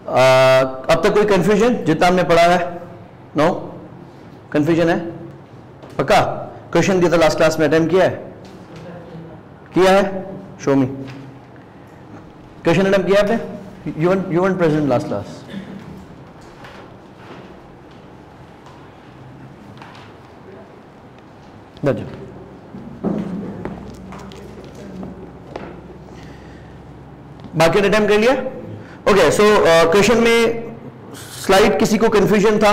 अब तक कोई कंफ्यूजन जितना हमने पढ़ा है? नो कंफ्यूजन है? पक्का? क्वेश्चन दिया था लास्ट क्लास में, अटेम्प्ट किया है? किया है? शो मी क्वेश्चन अटेम्प्ट किया आपने? You weren't present last class. बाकी अटेम्प्ट कर लिया? ओके, सो क्वेश्चन में स्लाइड किसी को कंफ्यूजन था,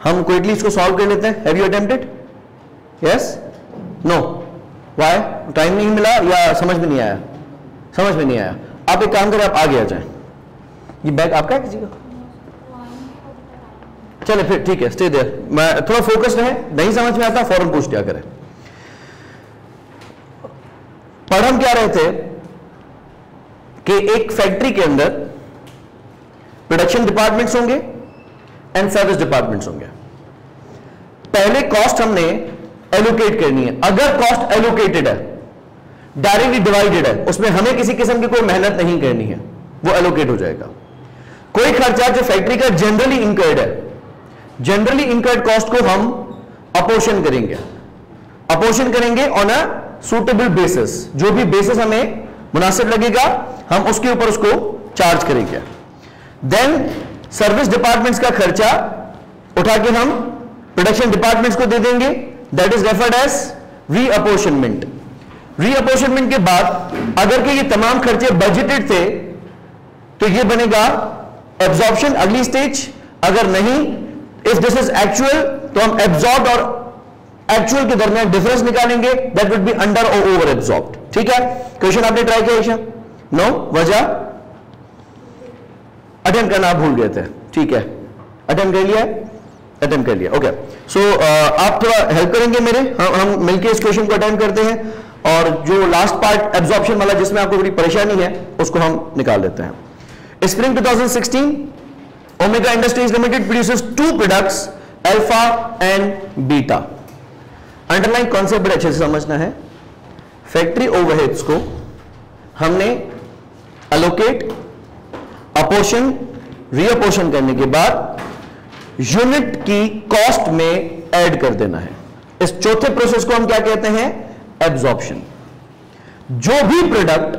हम क्विकली इसको सॉल्व कर लेते हैं. Have you attempted? Yes? No? Why? Time नहीं मिला या समझ में नहीं आया? समझ में नहीं आया. आप एक काम करें, आप आगे आ जाएं. ये बैग आपका है किसी का? चले फिर ठीक है, स्टे देयर. मैं थोड़ा फोकस्ड है, नहीं समझ में आता फौरन पूछ दिया करें. पढ़ हम क्या रहे थे कि एक फैक्ट्री के अंदर प्रोडक्शन डिपार्टमेंट्स होंगे एंड सर्विस डिपार्टमेंट्स होंगे. पहले कॉस्ट हमने एलोकेट करनी है. अगर कॉस्ट एलोकेटेड है, डायरेक्टली डिवाइडेड है, उसमें हमें किसी किस्म की कोई मेहनत नहीं करनी है, वो एलोकेट हो जाएगा. कोई खर्चा जो फैक्ट्री का जनरली इंकर्ड है, जनरली इंकर्ड कॉस्ट को हम अपोर्शन करेंगे. अपोर्शन करेंगे ऑन अ सूटेबल बेसिस. जो भी बेसिस हमें मुनासिब लगेगा हम उसके ऊपर उसको चार्ज करेंगे. देन सर्विस डिपार्टमेंट्स का खर्चा उठा के हम प्रोडक्शन डिपार्टमेंट्स को दे देंगे. That is referred as reapportionment. Reapportionment के बाद अगर के ये तमाम खर्चे बजटेड थे तो ये बनेगा एब्जॉर्प्शन, अगली स्टेज. अगर नहीं, इफ दिस इज एक्चुअल, तो हम एब्जॉर्ब और एक्चुअल के दरमियान डिफरेंस निकालेंगे. दैट वुड बी अंडर और ओवर एब्जॉर्ब्ड. ठीक है? क्वेश्चन आपने ट्राई किया ईशा? नो? वजह? अटेम्प्ट करना आप भूल गए थे. ठीक है, अटेम्प्ट कर लिया? अटेम्प्ट कर लिया. ओके, सो आप थोड़ा हेल्प करेंगे मेरे, हम मिलकर इस क्वेश्चन को अटेम्प्ट करते हैं और जो लास्ट पार्ट एब्जॉर्प्शन वाला जिसमें आपको बड़ी परेशानी है उसको हम निकाल देते हैं. Spring 2016, omega industries limited produces 2 products, alpha and beta. Underline concept बड़े अच्छे से समझना है. फैक्ट्री ओवरहेड्स को हमने अलोकेट, अपोर्शन, रीअपोर्शन करने के बाद यूनिट की कॉस्ट में ऐड कर देना है. इस चौथे प्रोसेस को हम क्या कहते हैं? एब्जॉर्प्शन. जो भी प्रोडक्ट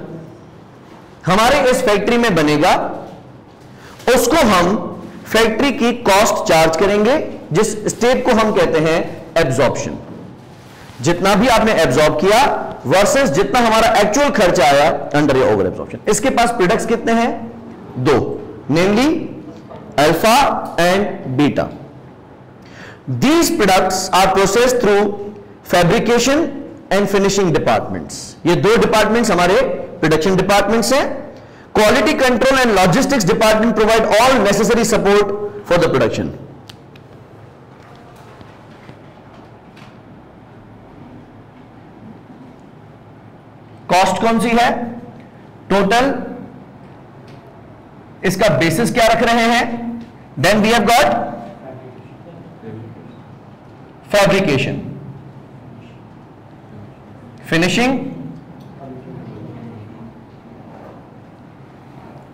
हमारे इस फैक्ट्री में बनेगा उसको हम फैक्ट्री की कॉस्ट चार्ज करेंगे, जिस स्टेप को हम कहते हैं एब्जॉर्प्शन. जितना भी आपने एब्जॉर्ब किया वर्सेस जितना हमारा एक्चुअल खर्चा आया अंडर या ओवर एब्जॉर्प्शन. इसके पास प्रोडक्ट्स कितने हैं? 2, namely alpha and beta. These products are processed through fabrication and finishing departments. ये 2 डिपार्टमेंट्स हमारे प्रोडक्शन डिपार्टमेंट्स हैं. Quality control and logistics department provide all necessary support for the production. Cost कौन सी है? Total. इसका basis क्या रख रहे हैं? Then we have got fabrication, finishing,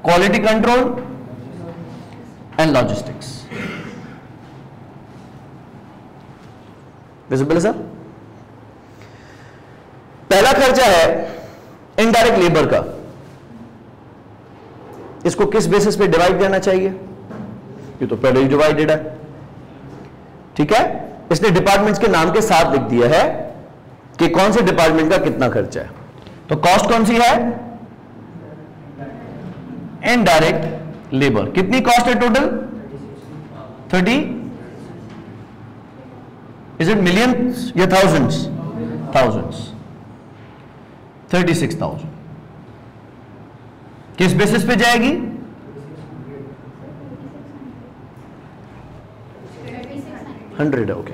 quality control and logistics. Visible है सर? पहला खर्चा है इनडायरेक्ट लेबर का. इसको किस बेसिस पे डिवाइड करना चाहिए? ये तो पहले ही डिवाइडेड है. ठीक है? इसने डिपार्टमेंट्स के नाम के साथ लिख दिया है कि कौन से डिपार्टमेंट का कितना खर्चा है. तो कॉस्ट कौन सी है? Indirect labour. कितनी कॉस्ट है टोटल? 30. इज इट मिलियंस या थाउजेंड्स? थाउजेंड्स. 36,000. किस बेसिस पे जाएगी? 100 है. ओके,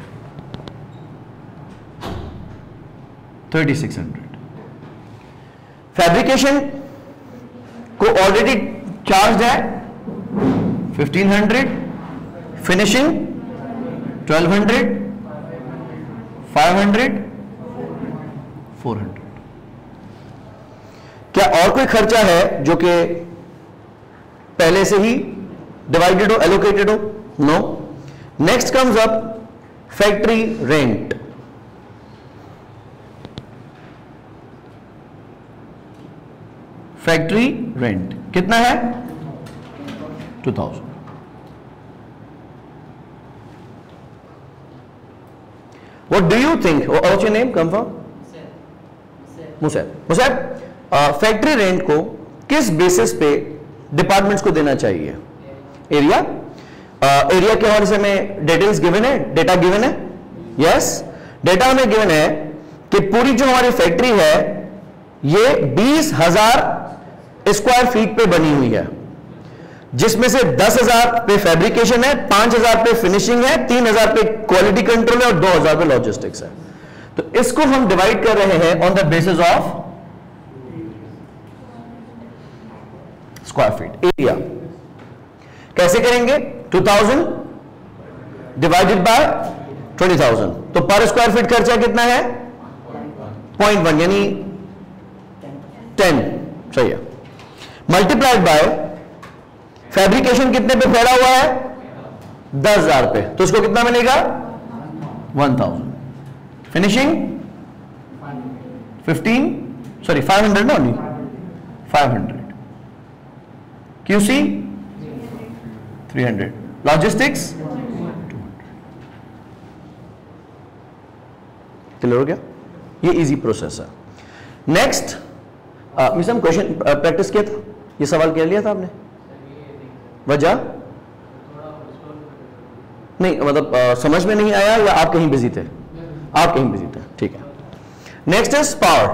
3600. फैब्रिकेशन को ऑलरेडी चार्ज है 1500, फिनिशिंग 1200, 500, 400. क्या और कोई खर्चा है जो कि पहले से ही डिवाइडेड हो, एलोकेटेड हो? No. Next comes up factory rent. Factory rent कितना है? 2000. What do you think? What's your name? Come from? Musayyib. Musayyib, factory rent को किस बेसिस पे डिपार्टमेंट्स को देना चाहिए? एरिया. एरिया के हवाले से में डिटेल्स गिवन है, डेटा गिवन है. यस, डेटा हमें गिवन है कि पूरी जो हमारी फैक्ट्री है ये 20,000 स्क्वायर फीट पे बनी हुई है, जिसमें से 10,000 पे फैब्रिकेशन है, 5,000 पे फिनिशिंग है, 3,000 पे क्वालिटी कंट्रोल है और 2,000 पे लॉजिस्टिक्स है. तो इसको हम डिवाइड कर रहे हैं on the basis of square feet area. कैसे करेंगे? 2000 डिवाइडेड बाय 20,000. तो पर स्क्वायर फीट खर्चा कितना है? 0.1 यानी 10. सही है. मल्टीप्लाइड बाय फैब्रिकेशन कितने पे फैला हुआ है? 10,000 पे, तो इसको कितना मिलेगा? 1,000. फिनिशिंग 500 ना, नहीं 500. QC 300. लॉजिस्टिक्स 200. क्लियर हो गया? ये इजी प्रोसेस है. नेक्स्ट, मिस हम क्वेश्चन प्रैक्टिस किया था, ये सवाल कर लिया था आपने? वजह नहीं, मतलब समझ में नहीं आया या आप कहीं बिजी थे? आप कहीं बिजी थे, ठीक है. Next is power.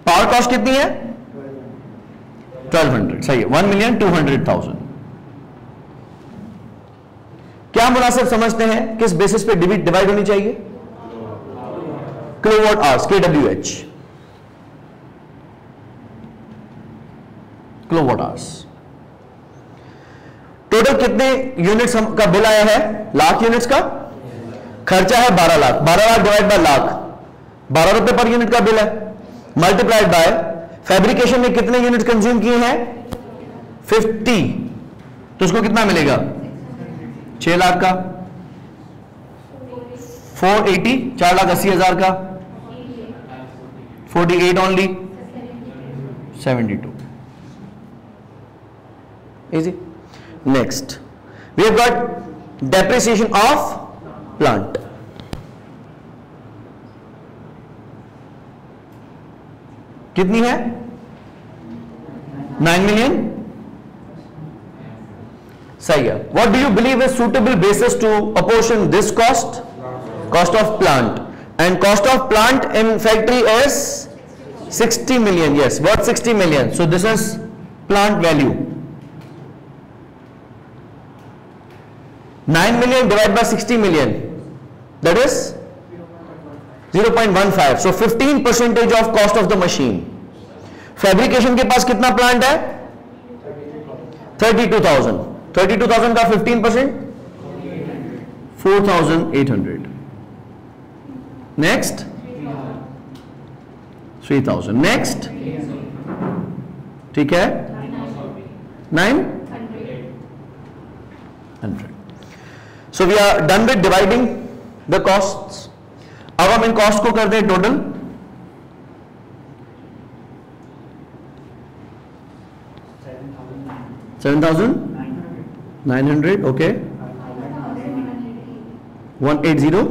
Power cost कितनी है? 1200. सही है. 1,200,000. क्या मुनासिब समझते हैं? किस बेसिस पे डिवाइड होनी चाहिए? Kilowatt hours, KWH. Kilowatt hours. Total कितने यूनिट्स का बिल आया है? लाख यूनिट्स का. खर्चा है 12 लाख. 12 लाख डिवाइड बाय लाख, 12 रुपए पर यूनिट का बिल है. मल्टीप्लाइड बाय फैब्रिकेशन में कितने यूनिट कंज्यूम किए हैं? 50. तो उसको कितना मिलेगा? 6 लाख का. 480, 4,80,000 का. 48 only. 72. Easy. Next, we have got depreciation of plant. कितनी है? 9 million. सही है. What do you believe is suitable basis to apportion this cost? Cost of plant. And cost of plant in factory is 60 million. Yes, what 60 million? So this is plant value. 9 million divided by 60 million, that is 0.15. So 15% of cost of the machine. Fabrication के पास कितना plant है? 32,000. 32,000 का 15%, 4,800. Next 3,000. Next, ठीक है, 900. So we are done with dividing the costs. अब हम in cost को कर दें टोटल. $7,900. ओके. 180.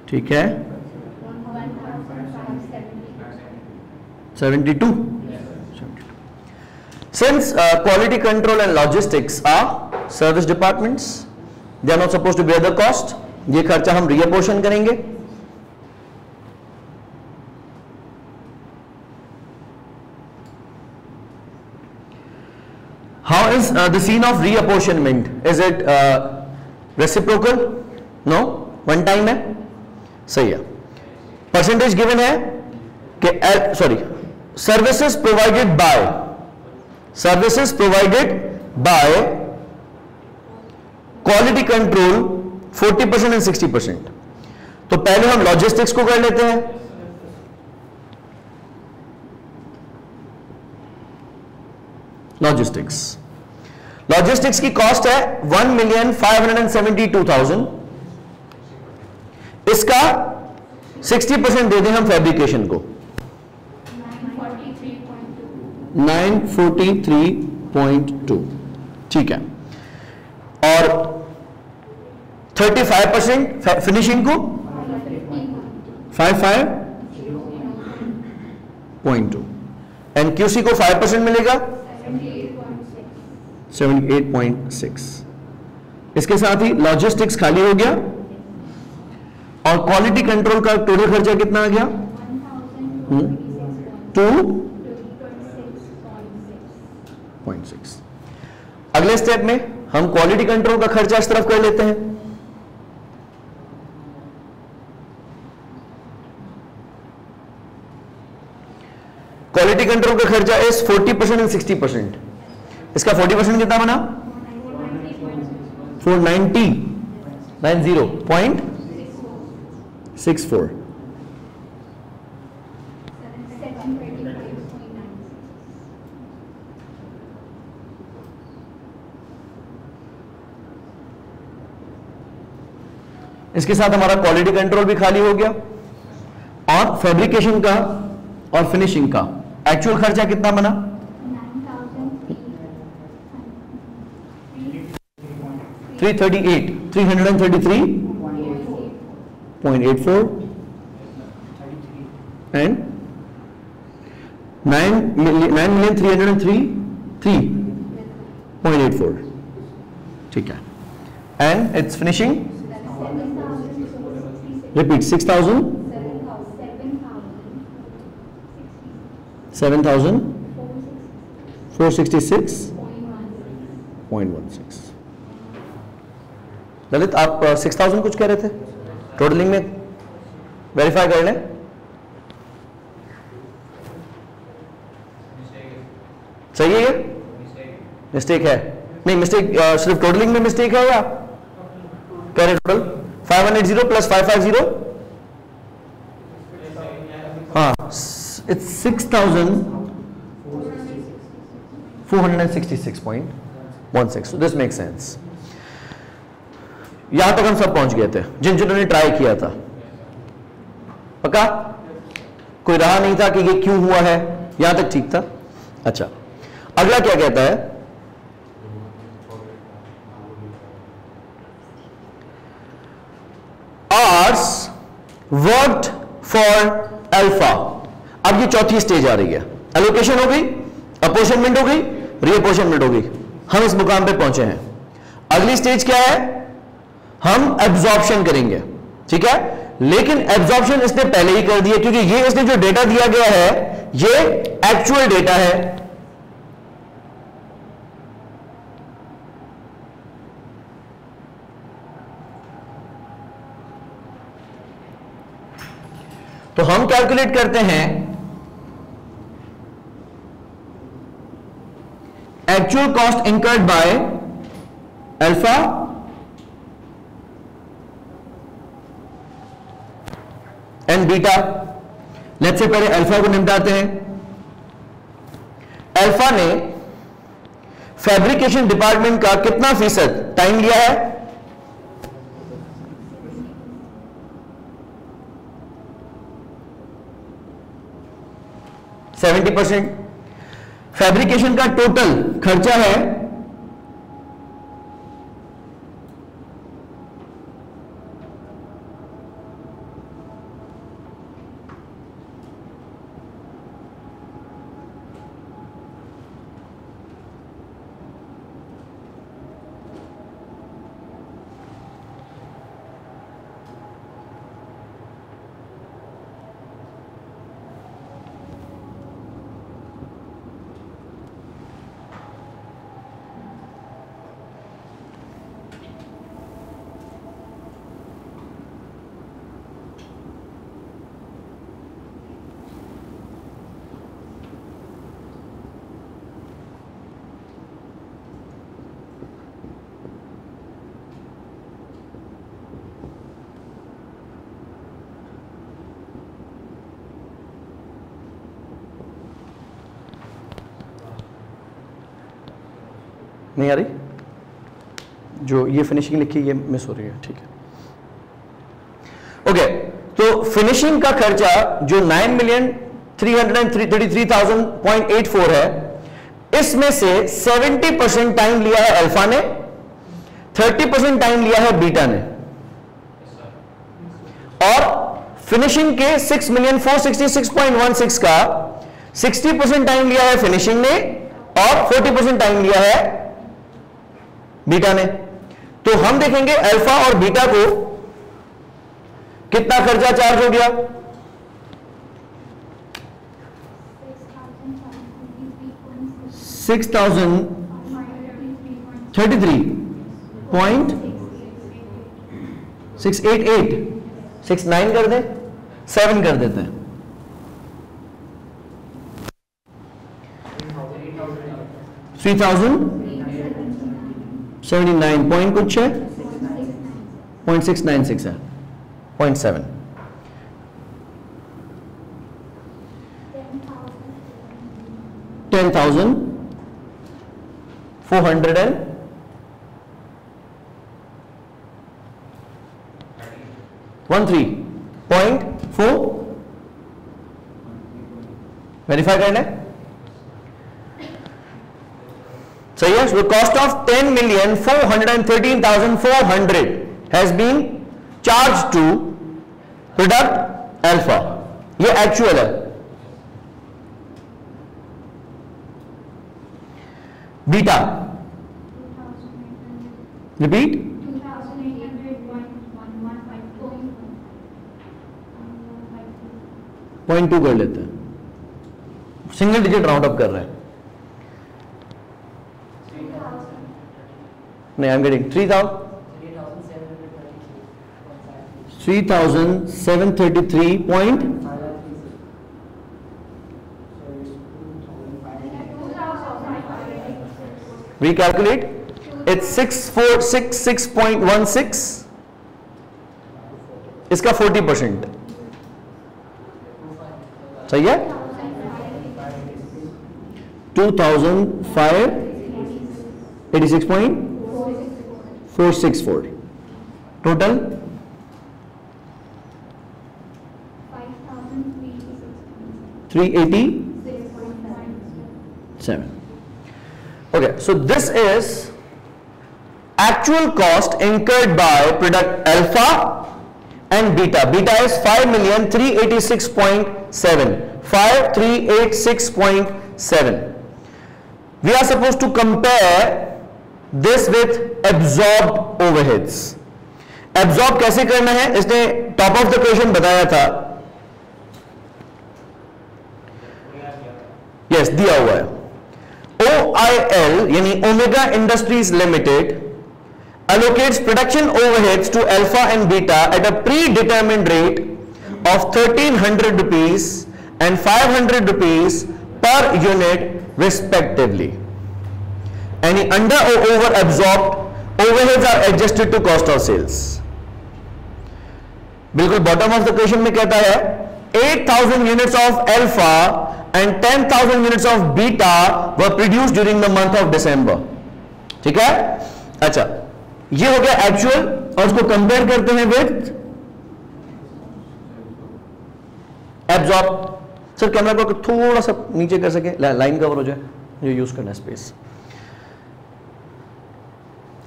ठीक है. 72. Since quality control and logistics are service departments, they are not supposed to bear the cost. ये खर्चा हम reapportion करेंगे. How is the scene of reapportionment? Is it reciprocal? No, one time है. सही है. Percentage given है कि services provided by quality control 40% and 60%. तो पहले हम लॉजिस्टिक्स को कर लेते हैं. लॉजिस्टिक्स, लॉजिस्टिक्स की कॉस्ट है 1,572,000, इसका 60% दे दें हम फैब्रिकेशन को, 943.2, ठीक है, और 35% फिनिशिंग को 55.2, एनक्यूसी को 5% मिलेगा 78.6। इसके साथ ही लॉजिस्टिक्स खाली हो गया और क्वालिटी कंट्रोल का टोटल खर्चा कितना आ गया 2.6। अगले स्टेप में हम क्वालिटी कंट्रोल का खर्चा इस तरफ कर लेते हैं। क्वालिटी कंट्रोल का खर्चा इज 40% एंड 60%। इसका 40% कितना बना 490.64। इसके साथ हमारा क्वालिटी कंट्रोल भी खाली हो गया और फैब्रिकेशन का और फिनिशिंग का एक्चुअल खर्चा कितना बना 333.84 and 9,303.84, ठीक है, and its finishing repeat 7,466.16। Lalit आप 6,000 कुछ कह रहे थे, टोटलिंग में वेरीफाई कर लें। सही है, ये मिस्टेक है नहीं, मिस्टेक सिर्फ टोटलिंग में मिस्टेक है या कह रहे टोटल 580 प्लस 550, हाँ it's 6,466.16, so this makes sense। यहां तक हम सब पहुंच गए थे जिन्होंने ट्राई किया था, पक्का कोई रहा नहीं था कि ये क्यों हुआ है, यहां तक ठीक था। अच्छा, अगला क्या कहता है, आवर्स वर्कड फॉर अल्फा। अब ये चौथी स्टेज आ रही है, एलोकेशन हो गई, अपोर्शनमेंट हो गई, रीअपोर्शनमेंट हो गई, हम इस मुकाम पे पहुंचे हैं। अगली स्टेज क्या है, हम एब्जॉर्प्शन करेंगे, ठीक है, लेकिन एब्जॉर्प्शन इसने पहले ही कर दिया क्योंकि ये इसने जो डेटा दिया गया है ये एक्चुअल डेटा है। तो हम कैलकुलेट करते हैं actual cost incurred by alpha and beta. Let's say पहले अल्फा को निपटाते हैं। अल्फा ने फैब्रिकेशन डिपार्टमेंट का कितना फीसद टाइम लिया है, %70। फैब्रिकेशन का टोटल खर्चा है नहीं आ रही? जो ये फिनिशिंग लिखी ये मिस हो रही है, ठीक है। ओके, तो फिनिशिंग का खर्चा जो 9,333,000.84 है, इसमें से 70% टाइम लिया है अल्फा ने, 30% टाइम लिया है बीटा ने, और फिनिशिंग के 6,466,16 का 60% टाइम लिया है फिनिशिंग ने और 40% टाइम लिया है बीटा ने। तो हम देखेंगे अल्फा और बीटा को कितना खर्चा चार्ज हो गया। 6,033.688, 69 कर दे, 7 कर देते हैं। 3,079 पॉइंट कुछ है, 0.696 है, 0.7। 10,413 13.4 वेरीफाई करना है, सही है। So the cost of 10,413,400 has been charged to product alpha, ये एक्चुअल है। बीटा रिपीट, 0.2 कर लेते हैं, सिंगल डिजिट राउंड अप कर रहे हैं। नहीं, I am getting 3,733 point, recalculate, it's 6,466.16, इसका 40%, सही है। 2,586.464 total 387. Okay, so this is actual cost incurred by product alpha and beta. Beta is 5,386.7, 5,386.7. We are supposed to compare this with absorbed overheads. Absorb कैसे करना है, इसने top of the question बताया था। Yes, दिया हुआ है। OIL यानी Omega Industries Limited allocates production overheads to alpha and beta at a predetermined rate of 1,300 rupees and 500 rupees per unit respectively. Any under or over absorbed overheads are adjusted to cost of sales. बिल्कुल bottom of the question में कहता है 8,000 units of alpha and 10,000 units of beta were produced during the month of December. ठीक है, अच्छा, ये हो गया एक्चुअल, और उसको कंपेयर करते हैं विद एब्जॉर्ब। सर कैमरा को थोड़ा सा नीचे कर सके, लाइन कवर हो जाए, ये यूज करना है स्पेस।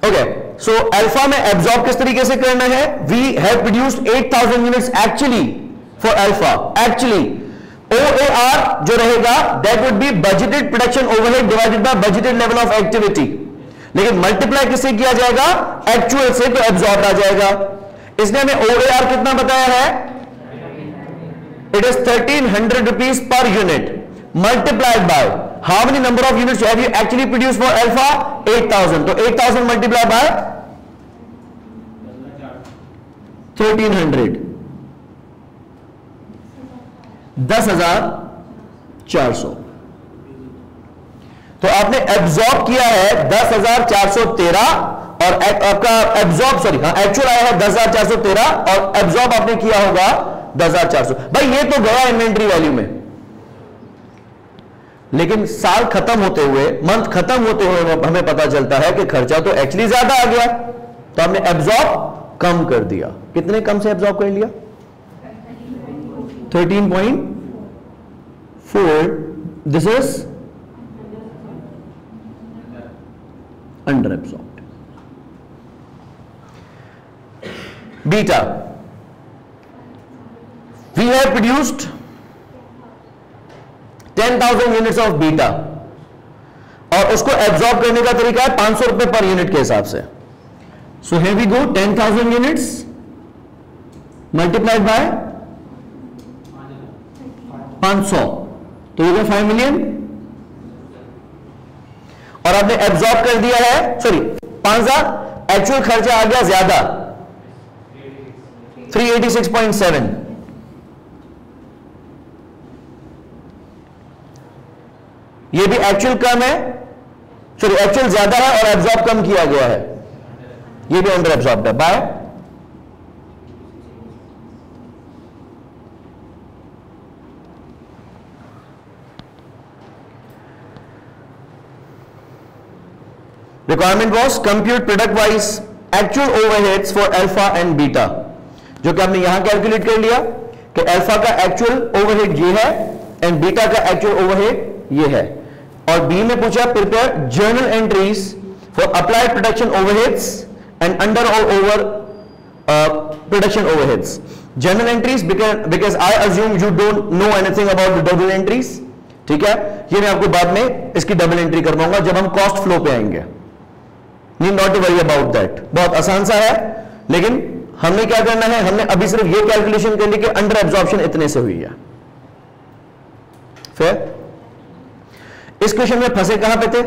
ओके, सो अल्फा में एब्जॉर्ब किस तरीके से करना है। We have produced 8,000 units actually for alpha. Actually OAR जो रहेगा that would be budgeted production overhead divided by budgeted level of activity, लेकिन मल्टीप्लाई किससे किया जाएगा, एक्चुअल से, तो एब्जॉर्ब आ जाएगा। इसने हमें OAR कितना बताया है, it is 1,300 rupees per unit multiplied by how many number of units have you actually produce for alpha, 8,000, तो 8,000 मल्टीप्लाई बाय 1,300, 10,400। तो आपने एब्जॉर्ब किया है 10,413 और आपका एब्जॉर्ब एक्चुअल आया है 10,413 और एब्जॉर्ब आपने किया होगा 10,400। भाई ये तो गया इन्वेंट्री वैल्यू में। लेकिन साल खत्म होते हुए, मंथ खत्म होते हुए हमें पता चलता है कि खर्चा तो एक्चुअली ज्यादा आ गया, तो हमने एब्जॉर्ब कम कर दिया। कितने कम से एब्जॉर्ब कर लिया? 13.4। This is under absorbed. Beta, we have produced 10,000 units of beta, और उसको एब्जॉर्ब करने का तरीका है 500 रुपए पर यूनिट के हिसाब से। So here we go, 10,000 units multiplied by 500, तो ये 5 मिलियन, और आपने एब्जॉर्ब कर दिया है, सॉरी 5,000, एक्चुअल खर्चा आ गया ज्यादा 386.7। ये भी एक्चुअल कम है, सॉरी एक्चुअल ज्यादा है और एब्जॉर्ब कम किया गया है, ये भी अंडर एब्जॉर्ब्ड है by requirement was compute product wise actual overheads for alpha and beta, जो कि आपने यहां कैलकुलेट कर लिया कि अल्फा का एक्चुअल ओवरहेड ये है एंड बीटा का एक्चुअल ओवरहेड ये है। और बी में पूछा prepare journal entries for applied production overheads and under और over production overheads. Journal entries because I assume you don't know anything about the double entries, ठीक है, ये मैं आपको बाद में इसकी डबल एंट्री करवाऊंगा जब हम कॉस्ट फ्लो पे आएंगे। Need not to worry about that, बहुत आसान सा है, लेकिन हमने क्या करना है, हमने अभी सिर्फ ये कैलकुलेशन कर ली कि अंडर एब्जॉर्प्शन इतने से हुई है। फिर इस क्वेश्चन में फंसे कहां पे थे?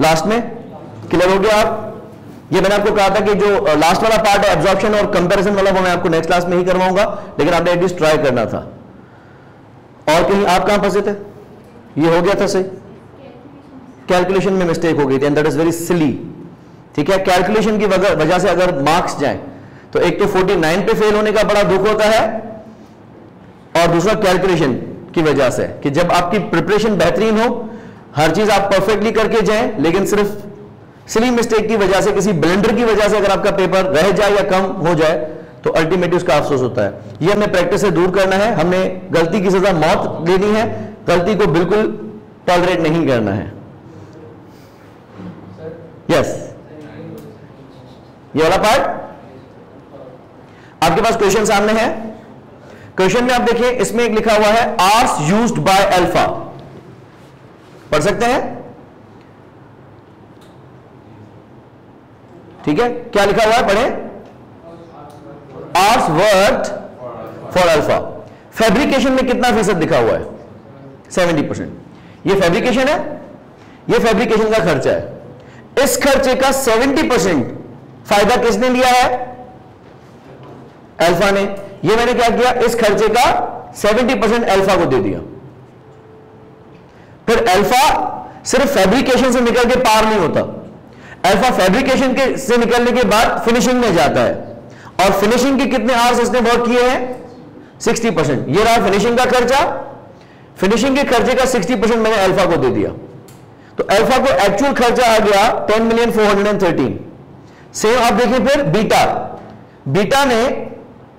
लास्ट में। क्लियर हो गया आप? ये मैंने आपको कहा था कि जो लास्ट वाला पार्ट है एब्जॉर्प्शन और कंपैरिजन वाला, वो मैं आपको नेक्स्ट क्लास में ही करवाऊंगा, लेकिन आपने एटलीस्ट ट्राई करना था। और कहीं आप कहां फंसे थे? ये हो गया था सही, कैलकुलेशन में मिस्टेक हो गई थी, and that is very silly, ठीक है। कैलकुलेशन की वजह से अगर मार्क्स जाए तो एक तो 49 पे फेल होने का बड़ा दुख होता है, और दूसरा कैलकुलेशन की वजह से कि जब आपकी प्रिपरेशन बेहतरीन हो, हर चीज आप परफेक्टली करके जाएं, लेकिन सिर्फ सिली मिस्टेक की वजह से, किसी ब्लेंडर की वजह से अगर आपका पेपर रह जाए या कम हो जाए तो अल्टीमेटली उसका अफसोस होता है। ये हमें प्रैक्टिस से दूर करना है, हमने गलती की सजा मौत देनी है, गलती को बिल्कुल टॉलरेट नहीं करना है। यस, ये वाला पार्ट आपके पास क्वेश्चन सामने है। क्वेश्चन में आप देखिए, इसमें एक लिखा हुआ है आर्स यूज्ड बाय अल्फा, पढ़ सकते हैं? ठीक है, क्या लिखा हुआ है, पढ़े। Hours worked for alpha. Fabrication में कितना फीसद लिखा हुआ है? 70%। ये फैब्रिकेशन है, ये फैब्रिकेशन का खर्चा है। इस खर्चे का 70% फायदा किसने लिया है? अल्फा ने। ये मैंने क्या किया, इस खर्चे का 70% अल्फा को दे दिया। फिर अल्फा सिर्फ फैब्रिकेशन से निकल के पार नहीं होता, अल्फा फैब्रिकेशन के से निकलने के बाद फिनिशिंग में जाता है, और फिनिशिंग के कितने आवर्स इसने वर्क किए हैं? 60%। ये रहा फिनिशिंग का खर्चा। फिनिशिंग के खर्चे का 60% मैंने अल्फा को दे दिया, तो अल्फा को एक्चुअल खर्चा आ गया 10,413,000। सेम आप देखिए फिर बीटा, बीटा ने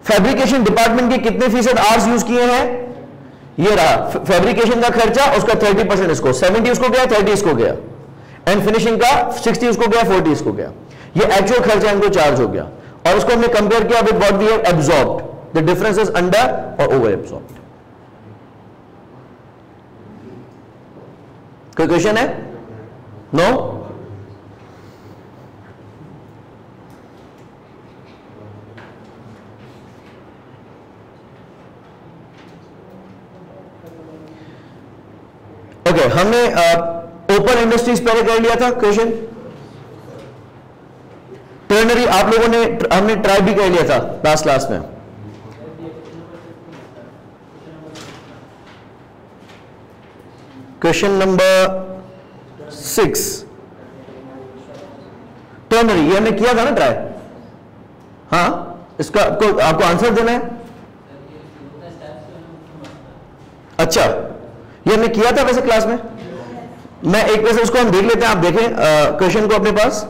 फैब्रिकेशन डिपार्टमेंट के कितने फीसद आवर्स यूज किए हैं? ये रहा फैब्रिकेशन का खर्चा, उसका 30% इसको, 70 उसको गया, 30 इसको गया, एंड फिनिशिंग का 60 उसको गया, 40 इसको गया। ये एक्चुअल खर्चा इनको चार्ज हो गया, और उसको हमने कंपेयर किया with what we have absorbed, the difference is under और ओवर एब्सॉर्ब्ड। कोई क्वेश्चन है? नो? ओके, हमने ओपन इंडस्ट्रीज पहले कर लिया था क्वेश्चन। टर्नरी आप लोगों ने, हमने ट्राई भी कर लिया था लास्ट क्लास में। क्वेश्चन नंबर 6 टर्नरी, ये हमने किया था ना ट्राई। हाँ, इसका आपको आंसर देना है। अच्छा, ये हमने किया था वैसे क्लास में। मैं एक वैसे उसको हम देख लेते हैं, आप देखें क्वेश्चन को अपने पास।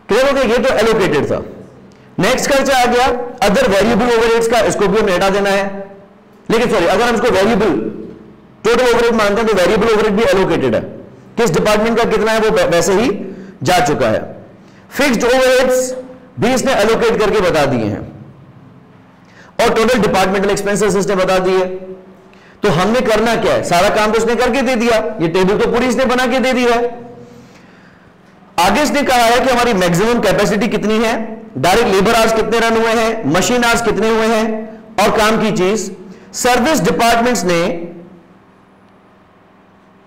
क्लियर हो गया, ये तो एलोकेटेड था। नेक्स्ट खर्चा आ गया अदर वेरिएबल ओवरहेड्स का, इसको भी हमें हटा देना है। लेकिन सॉरी, अगर हम इसको वेरिएबल टोटल ओवरहेड मानते हैं तो वेरिएबल ओवरहेड भी एलोकेटेड है, किस डिपार्टमेंट का कितना है वो वैसे ही जा चुका है। फिक्स्ड ओवरहेड्स भी इसने एलोकेट करके बता दिए हैं, और टोटल डिपार्टमेंटल एक्सपेंसेस इसने बता दिए। तो हमने करना क्या है, सारा काम तो इसने करके दे दिया, ये टेबल तो पूरी इसने बना के दे दिया है। आगे इसने कहा है कि हमारी मैक्सिमम कैपेसिटी कितनी है, डायरेक्ट लेबर आवर्स कितने रन हुए हैं, मशीन आवर्स कितने हुए हैं, और काम की चीज सर्विस डिपार्टमेंट्स ने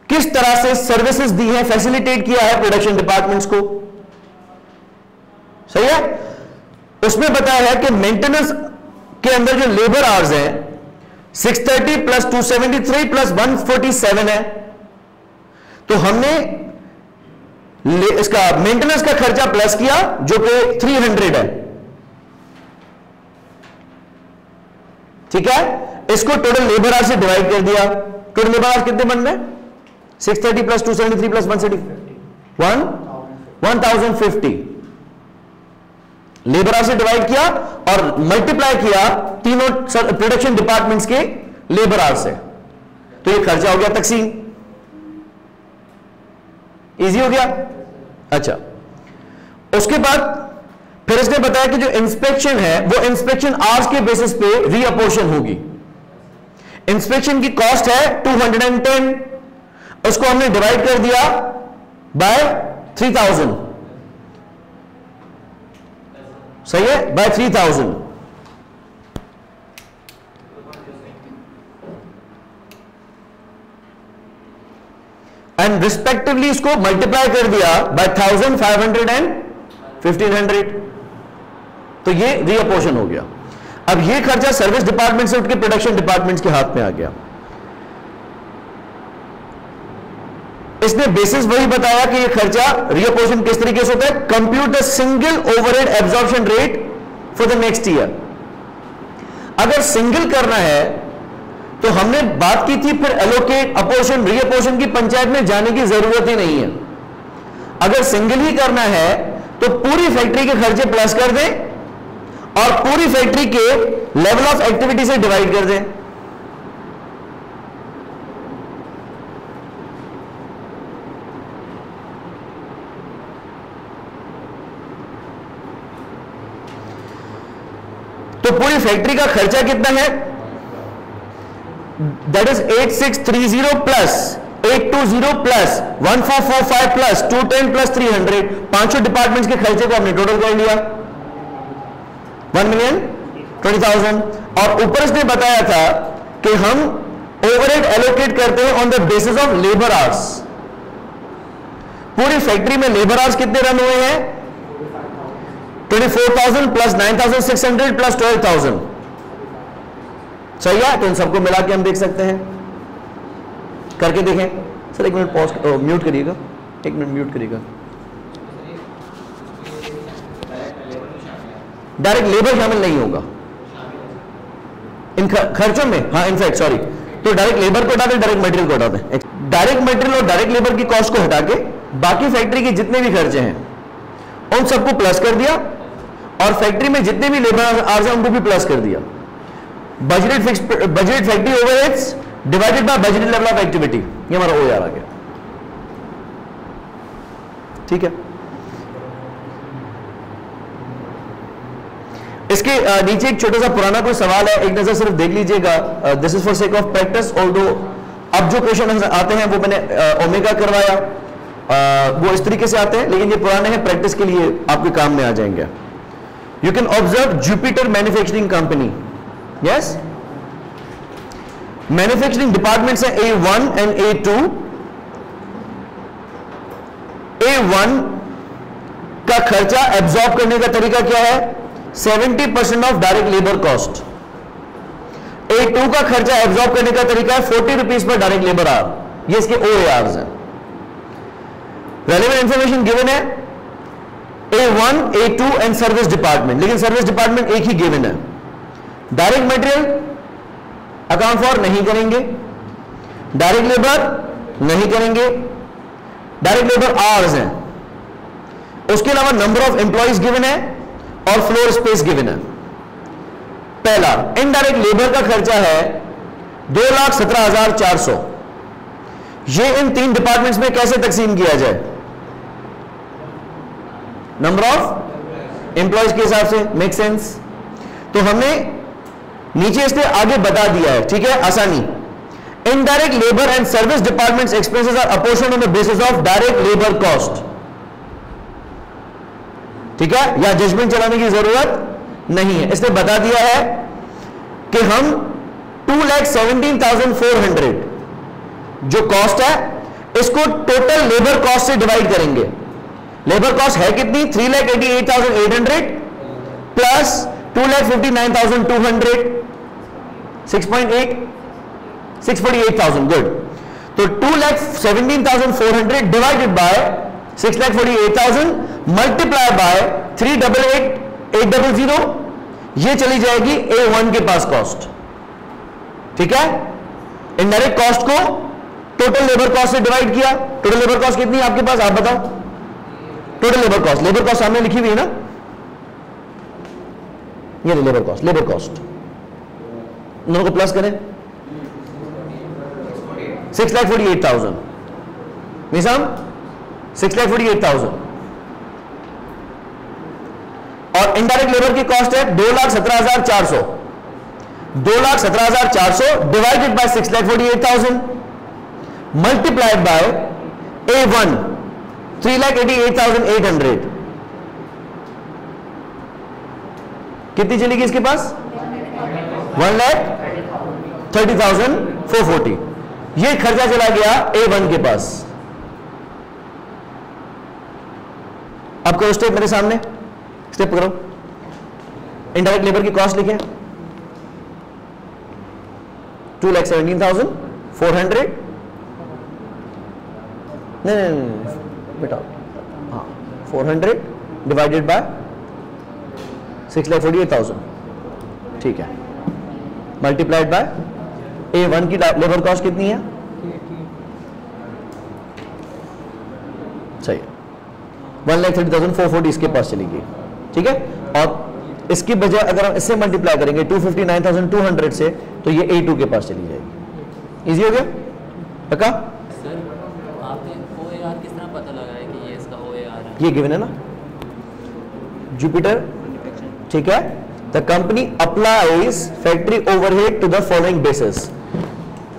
किस तरह से सर्विसेज दी है, फैसिलिटेट किया है प्रोडक्शन डिपार्टमेंट्स को। सही है। उसमें बताया है कि मेंटेनेंस के अंदर जो लेबर आवर्स हैं 630 प्लस 273 प्लस 147 है। तो हमने इसका मेंटेनेंस का खर्चा प्लस किया जो कि 300 है। ठीक है, इसको टोटल लेबर आवर्स से डिवाइड कर दिया। टोटल लेबर आवर्स कितने बन रहे हैं, 630 प्लस 273 प्लस 1050 लेबर आवर्स से डिवाइड किया और मल्टीप्लाई किया तीनों प्रोडक्शन डिपार्टमेंट्स के लेबर आवर्स से, तो ये खर्चा हो गया तकसीम। इजी हो गया। अच्छा, उसके बाद फिर इसने बताया कि जो इंस्पेक्शन है वो इंस्पेक्शन आवर्स के बेसिस पे रीअपोर्शन होगी। इंस्पेक्शन की कॉस्ट है 210, उसको हमने डिवाइड कर दिया बाय 3000। सही है, बाय 3000। एंड रिस्पेक्टिवली इसको मल्टीप्लाई कर दिया बाय 1500 एंड 1500, तो ये रीअपोर्शन हो गया। अब ये खर्चा सर्विस डिपार्टमेंट से उठ के प्रोडक्शन डिपार्टमेंट्स के हाथ में आ गया। इसने बेसिस वही बताया कि ये खर्चा रीअपोर्शन किस तरीके से होता है। Compute the single overhead absorption rate for the next year. अगर सिंगल करना है तो हमने बात की थी फिर एलोकेट, अपोर्शन, रीअपोर्शन की पंचायत में जाने की जरूरत ही नहीं है। अगर सिंगल ही करना है तो पूरी फैक्ट्री के खर्चे प्लस कर दें और पूरी फैक्ट्री के लेवल ऑफ एक्टिविटी से डिवाइड कर दें। तो पूरी फैक्ट्री का खर्चा कितना है, that is 8630 plus 820 plus 1445 plus 210 plus 300। पांचों डिपार्टमेंट्स के खर्चे को हमने टोटल कर लिया 1,20,000। और ऊपर इसने बताया था कि हम ओवरहेड एलोकेट करते हैं on the basis of labour hours. पूरी फैक्ट्री में लेबर आवर्स कितने रन हुए हैं, 24,000 प्लस 9,600 प्लस 12,000। सही है, तो इन सबको मिला के हम देख सकते हैं, करके देखें। सर एक मिनट पॉज, म्यूट करिएगा, एक मिनट म्यूट करिएगा। डायरेक्ट लेबर शामिल नहीं होगा इन खर्चों में। हाँ इनफैक्ट सॉरी, तो डायरेक्ट लेबर को हटा दें, डायरेक्ट मटेरियल को हटा दें। डायरेक्ट मटेरियल और डायरेक्ट लेबर की कॉस्ट को हटा के बाकी फैक्ट्री के जितने भी खर्चे हैं उन सबको प्लस कर दिया, और फैक्ट्री में जितने भी लेबर आवर्स हैं उनको भी प्लस कर दिया। Budgeted factory overheads divided by budgeted level of activity, ये हमारा OR आ गया। ठीक है, इसके नीचे एक छोटा सा पुराना कोई सवाल है, एक नजर सिर्फ देख लीजिएगा। This is for sake of practice, although अब जो क्वेश्चन आते हैं वो मैंने ओमेगा करवाया, वो इस तरीके से आते हैं, लेकिन ये पुराने हैं, प्रैक्टिस के लिए आपके काम में आ जाएंगे. You can observe Jupiter manufacturing company. Yes, manufacturing departments है A1 एंड A2. A1 का खर्चा एब्जॉर्ब करने का तरीका क्या है? 70% of direct labour cost. A2 का खर्चा एब्जॉर्ब करने का तरीका है 40 rupees per direct labour our. ये इसके OARs हैं. रेलेवेंट इंफॉर्मेशन गिवन है A1, A2 and service department, लेकिन सर्विस डिपार्टमेंट एक ही गिवन है. डायरेक्ट मटेरियल अकाउंट फॉर नहीं करेंगे, डायरेक्ट लेबर नहीं करेंगे, डायरेक्ट लेबर आवर्स हैं. उसके अलावा नंबर ऑफ एम्प्लॉइज गिवन है और फ्लोर स्पेस गिवन है. पहला इनडायरेक्ट लेबर का खर्चा है 2,17,400. ये इन तीन डिपार्टमेंट्स में कैसे तकसीम किया जाए? नंबर ऑफ एम्प्लॉइज के हिसाब से. Make sense? तो हमने नीचे इसलिए आगे बता दिया है, ठीक है, आसानी. Indirect labour and service departments expenses are apportioned on the basis of direct labour cost. ठीक है, या जजमेंट चलाने की जरूरत नहीं है, इसने बता दिया है कि हम 2,17,400 जो कॉस्ट है इसको टोटल लेबर कॉस्ट से डिवाइड करेंगे. लेबर कॉस्ट है कितनी? 3,88,800 प्लस 2,59,200, 6.8, 648,000. गुड. तो 2,17,400 डिवाइडेड बाय 6,48,000 मल्टीप्लाई बाय 3,88,800, ये चली जाएगी A1 के पास कॉस्ट. ठीक है, इनडायरेक्ट कॉस्ट को टोटल लेबर कॉस्ट से डिवाइड किया. टोटल लेबर कॉस्ट कितनी है आपके पास, आप बताओ? टोटल लेबर कॉस्ट सामने लिखी हुई है ना, ये लेबर कॉस्ट दोनों को प्लस करें 6,48,000. निजाम 6,48,000 और इनडायरेक्ट लेबर की कॉस्ट है 2,17,400. 2,17,400 divided by 6,48,000 multiplied by A1 3,88,800. कितनी चलेगी इसके पास? 1,30,440. ये खर्चा चला गया A1 के पास. अब करो स्टेप मेरे सामने, स्टेप करो. इनडायरेक्ट लेबर की कॉस्ट लिखें 2,17,400. नहीं बेटा, हाँ 400 डिवाइडेड बाय 6,48,000. ठीक है, मल्टीप्लाइड बाय A1 की लेबर कॉस्ट कितनी है? सही, 1,30,440 इसके पास चली गई. ठीक है, और इसकी बजाय अगर हम इससे मल्टीप्लाई करेंगे 259,200 से, तो ये A2 के पास चली जाएगी. इजी हो गया? पक्का? सर आपने OAR किस तरह पता लगाया कि ये इसका OAR है? ये गिवन है ना, जुपिटर. ठीक है, the company applies factory overhead to the following basis.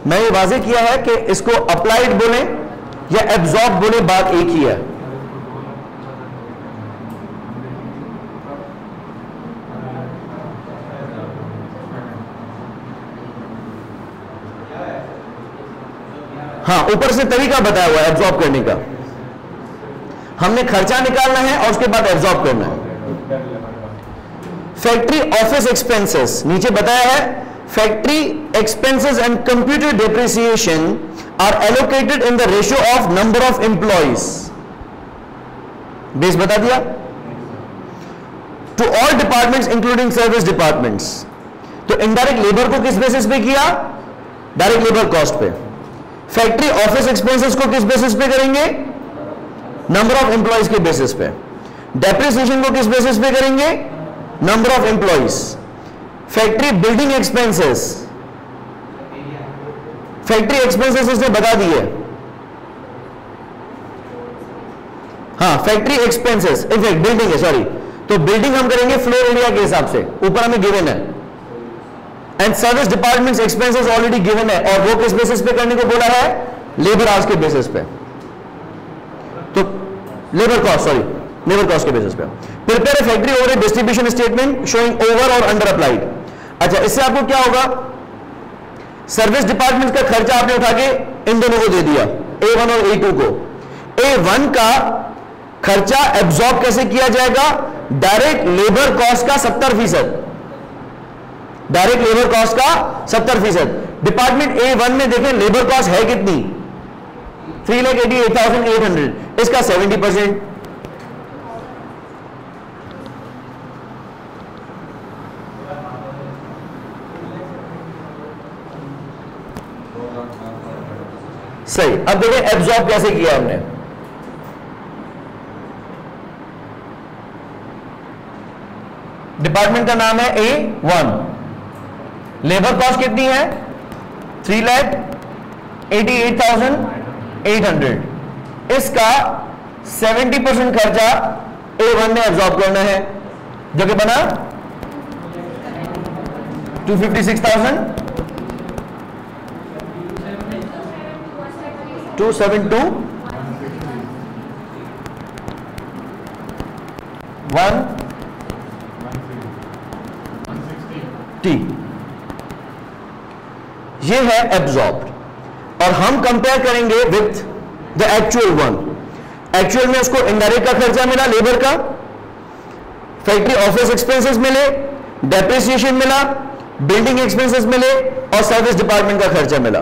मैं ये वाजे किया है कि इसको अप्लाइड बोले या एब्जॉर्ब बोले, बात एक ही है. हाँ, ऊपर से तरीका बताया हुआ है एब्जॉर्ब करने का. हमने खर्चा निकालना है और उसके बाद एब्जॉर्ब करना है. फैक्ट्री ऑफिस एक्सपेंसेस नीचे बताया है. Factory expenses and computer depreciation are allocated in the ratio of number of employees. Base बता दिया. To all departments including service departments. तो इनडायरेक्ट लेबर को किस बेसिस पे किया? डायरेक्ट लेबर कॉस्ट पे. फैक्ट्री ऑफिस एक्सपेंसेस को किस बेसिस पे करेंगे? नंबर ऑफ एम्प्लॉइज के बेसिस पे. डेप्रिसिएशन को किस बेसिस पे करेंगे? Number of employees. Factory building expenses, factory expenses इसने बता दिए. हाँ, फैक्ट्री एक्सपेंसेस इनफैक्ट बिल्डिंग है, सॉरी. तो बिल्डिंग हम करेंगे फ्लोर एरिया के हिसाब से, ऊपर हमें गिवन है. And service departments expenses already given है, और वो किस बेसिस पे करने को बोला है? लेबर आवर्स के बेसिस पे. Labour cost, sorry labour cost के बेसिस पे। Prepare a factory overhead distribution statement showing over और अंडर अप्लाइड। अच्छा, इससे आपको क्या होगा, सर्विस डिपार्टमेंट का खर्चा आपने उठा के इन दोनों को दे दिया, A1 और A2 को। A1 का खर्चा एब्जॉर्ब कैसे किया जाएगा, डायरेक्ट लेबर कॉस्ट का 70%, डायरेक्ट लेबर कॉस्ट का 70%। डिपार्टमेंट A1 में देखें लेबर कॉस्ट है कितनी, 3,88,800, इसका 70%। सही। अब देखें एब्जॉर्ब कैसे किया हमने, डिपार्टमेंट का नाम है A1, लेबर कॉस्ट कितनी है 3,88,800, इसका 70% खर्चा A1 ने एब्जॉर्ब करना है, जो कि बना 256,000 272 1T, ये है एब्जॉर्ब्ड। और हम कंपेयर करेंगे with the actual one. Actual में उसको इनडायरेक्ट का खर्चा मिला लेबर का, फैक्ट्री ऑफिस एक्सपेंसेस मिले, डेप्रिसिएशन मिला, बिल्डिंग एक्सपेंसेस मिले और सर्विस डिपार्टमेंट का खर्चा मिला।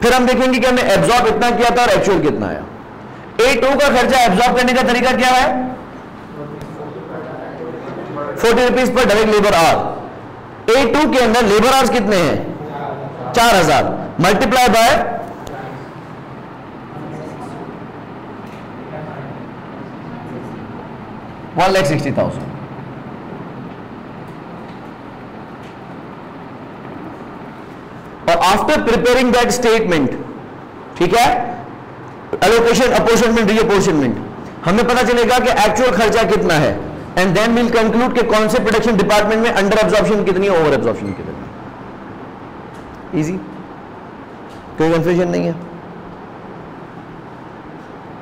फिर हम देखेंगे कि हमने एब्जॉर्ब इतना किया था और एक्चुअल कितना आया। A2 का खर्चा एब्जॉर्ब करने का तरीका क्या है, 40 rupees per direct labour our. A2 के अंदर लेबर आवर्स कितने हैं 4000 मल्टीप्लाई बाय 1,60,000। और आफ्टर प्रिपेयरिंग दैट स्टेटमेंट, ठीक है, एलोकेशन, अपोर्शनमेंट, रीअपोर्शनमेंट, हमें पता चलेगा कि एक्चुअल खर्चा कितना है, एंड देन विल कंक्लूड कि कौन से प्रोडक्शन डिपार्टमेंट में अंडर एब्जॉर्प्शन कितनी है, ओवर एब्जॉर्प्शन कितनी है। इजी, कोई कंफ्यूजन नहीं है।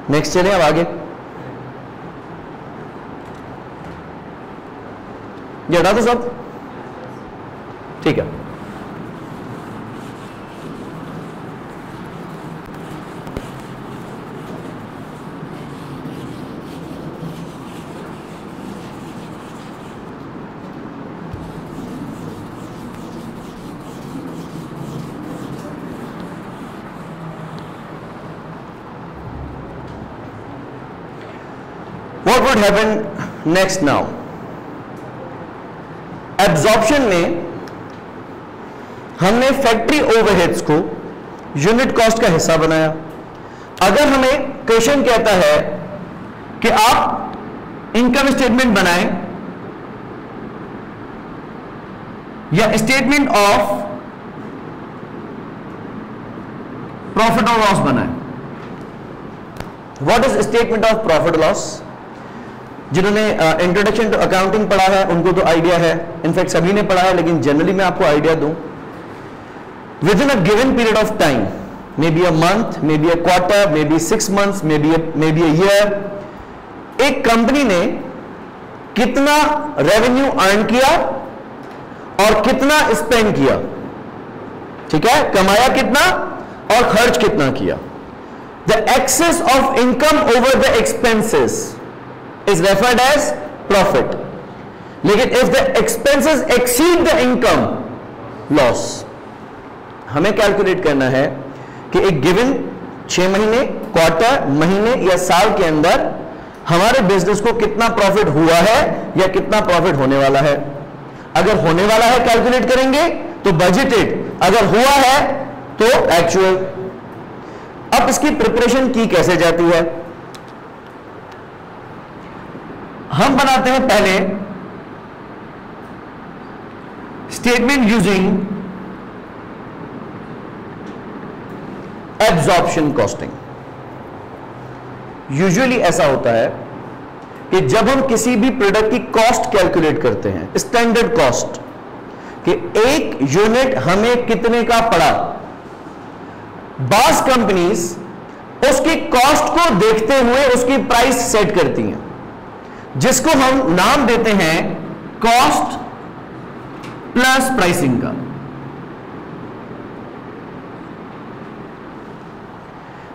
नेक्स्ट चले अब आगे। ये हटा दो सब, ठीक है। What would happen next now? Absorption में हमने फैक्ट्री ओवरहेड्स को यूनिट कॉस्ट का हिस्सा बनाया। अगर हमें क्वेश्चन कहता है कि आप इनकम स्टेटमेंट बनाएं या स्टेटमेंट ऑफ प्रॉफिट और लॉस बनाएं, what is statement of profit loss? जिन्होंने इंट्रोडक्शन टू अकाउंटिंग पढ़ा है उनको तो आइडिया है, इनफैक्ट सभी ने पढ़ा है, लेकिन जनरली मैं आपको आइडिया दूं। With in a given period of time, may be a month, may be a quarter, may be 6 months, may be a year, एक कंपनी ने कितना रेवेन्यू अर्न किया और कितना स्पेंड किया, ठीक है, कमाया कितना और खर्च कितना किया। The excess of income over the expenses is referred as profit. लेकिन if the expenses exceed the income, loss. हमें कैलकुलेट करना है कि एक गिवन 6 महीने, क्वार्टर, महीने या साल के अंदर हमारे बिजनेस को कितना प्रॉफिट हुआ है या कितना प्रॉफिट होने वाला है। अगर होने वाला है कैलकुलेट करेंगे तो बजटेड, अगर हुआ है तो एक्चुअल। अब इसकी प्रिपरेशन की कैसे जाती है? हम बनाते हैं पहले statement using absorption costing. Usually ऐसा होता है कि जब हम किसी भी प्रोडक्ट की कॉस्ट कैलकुलेट करते हैं, स्टैंडर्ड कॉस्ट, कि एक यूनिट हमें कितने का पड़ा, बास कंपनीज उसकी कॉस्ट को देखते हुए उसकी प्राइस सेट करती हैं, जिसको हम नाम देते हैं कॉस्ट प्लस प्राइसिंग का।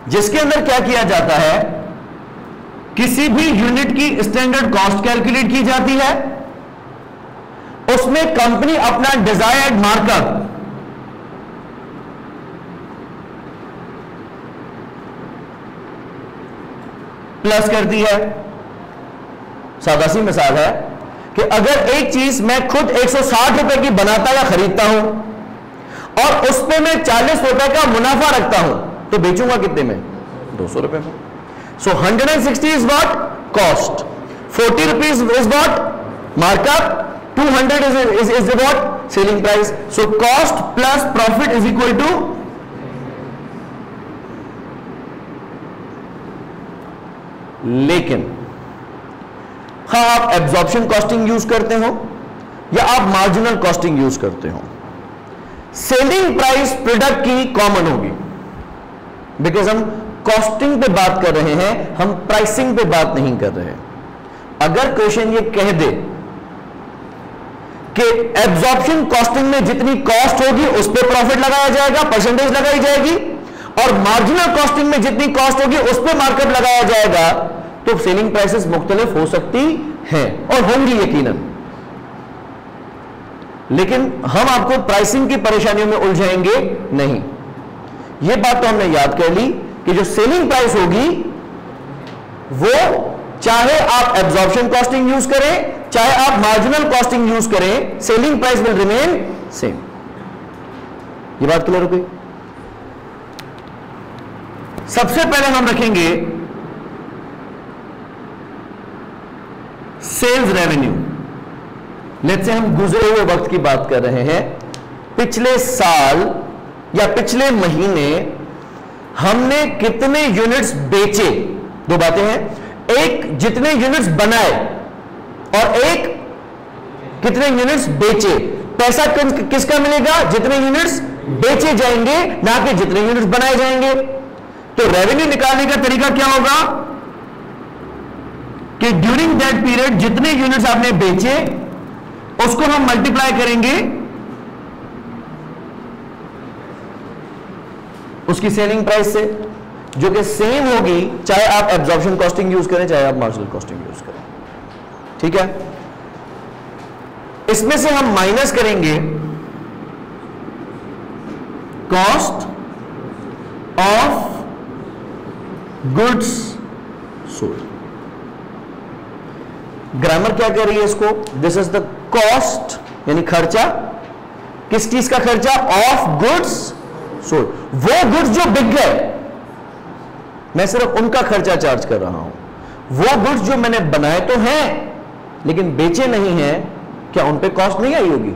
जिसके अंदर क्या किया जाता है, किसी भी यूनिट की स्टैंडर्ड कॉस्ट कैलकुलेट की जाती है, उसमें कंपनी अपना डिजायर्ड मार्कअप प्लस करती है। सादा सी मिसाल है कि अगर एक चीज मैं खुद 160 रुपए की बनाता या खरीदता हूं और उस पे मैं 40 रुपए का मुनाफा रखता हूं, तो बेचूंगा कितने में? 200 रुपए में। So 160 is what? Cost. 40 rupees is what? Markup. 200 is what? Selling price. So cost plus profit is equal to, लेकिन हाँ आप एब्जॉर्प्शन कॉस्टिंग यूज करते हो या आप मार्जिनल कॉस्टिंग यूज करते हो, सेलिंग प्राइस प्रोडक्ट की कॉमन होगी, बिकॉज हम कॉस्टिंग पे बात कर रहे हैं, हम प्राइसिंग पे बात नहीं कर रहे। अगर क्वेश्चन ये कह दे कि एब्जॉर्प्शन कॉस्टिंग में जितनी कॉस्ट होगी उस पर प्रॉफिट लगाया जाएगा, परसेंटेज लगाई जाएगी, और मार्जिनल कॉस्टिंग में जितनी कॉस्ट होगी उस पर मार्कअप लगाया जाएगा, तो सेलिंग प्राइसेस मुख्तलिफ हो सकती हैं और होंगी यकीनन। लेकिन हम आपको प्राइसिंग की परेशानियों में उलझाएंगे नहीं। यह बात तो हमने याद कर ली कि जो सेलिंग प्राइस होगी वो चाहे आप एब्जॉर्प्शन कॉस्टिंग यूज करें चाहे आप मार्जिनल कॉस्टिंग यूज करें, selling price will remain same. ये बात क्लियर हो गई? सबसे पहले हम रखेंगे सेल्स रेवेन्यू। लेट्स से हम गुजरे हुए वक्त की बात कर रहे हैं, पिछले साल या पिछले महीने हमने कितने यूनिट्स बेचे। दो बातें हैं, एक जितने यूनिट्स बनाए और एक कितने यूनिट्स बेचे। पैसा किसका मिलेगा? जितने यूनिट्स बेचे जाएंगे, ना कि जितने यूनिट्स बनाए जाएंगे। तो रेवेन्यू निकालने का तरीका क्या होगा कि ड्यूरिंग दैट पीरियड जितने यूनिट्स आपने बेचे उसको हम मल्टीप्लाई करेंगे उसकी सेलिंग प्राइस से, जो कि सेम होगी चाहे आप एब्जॉर्प्शन कॉस्टिंग यूज करें चाहे आप मार्जिनल कॉस्टिंग यूज करें। ठीक है? इसमें से हम माइनस करेंगे cost of goods sold. Grammar क्या कह रही है इसको? दिस इज द कॉस्ट, यानी खर्चा। किस चीज का खर्चा? Of goods sold. वो गुड्स जो बिक गए, मैं सिर्फ उनका खर्चा चार्ज कर रहा हूं। वो गुड्स जो मैंने बनाए तो हैं लेकिन बेचे नहीं हैं, क्या उन पे कॉस्ट नहीं आई होगी?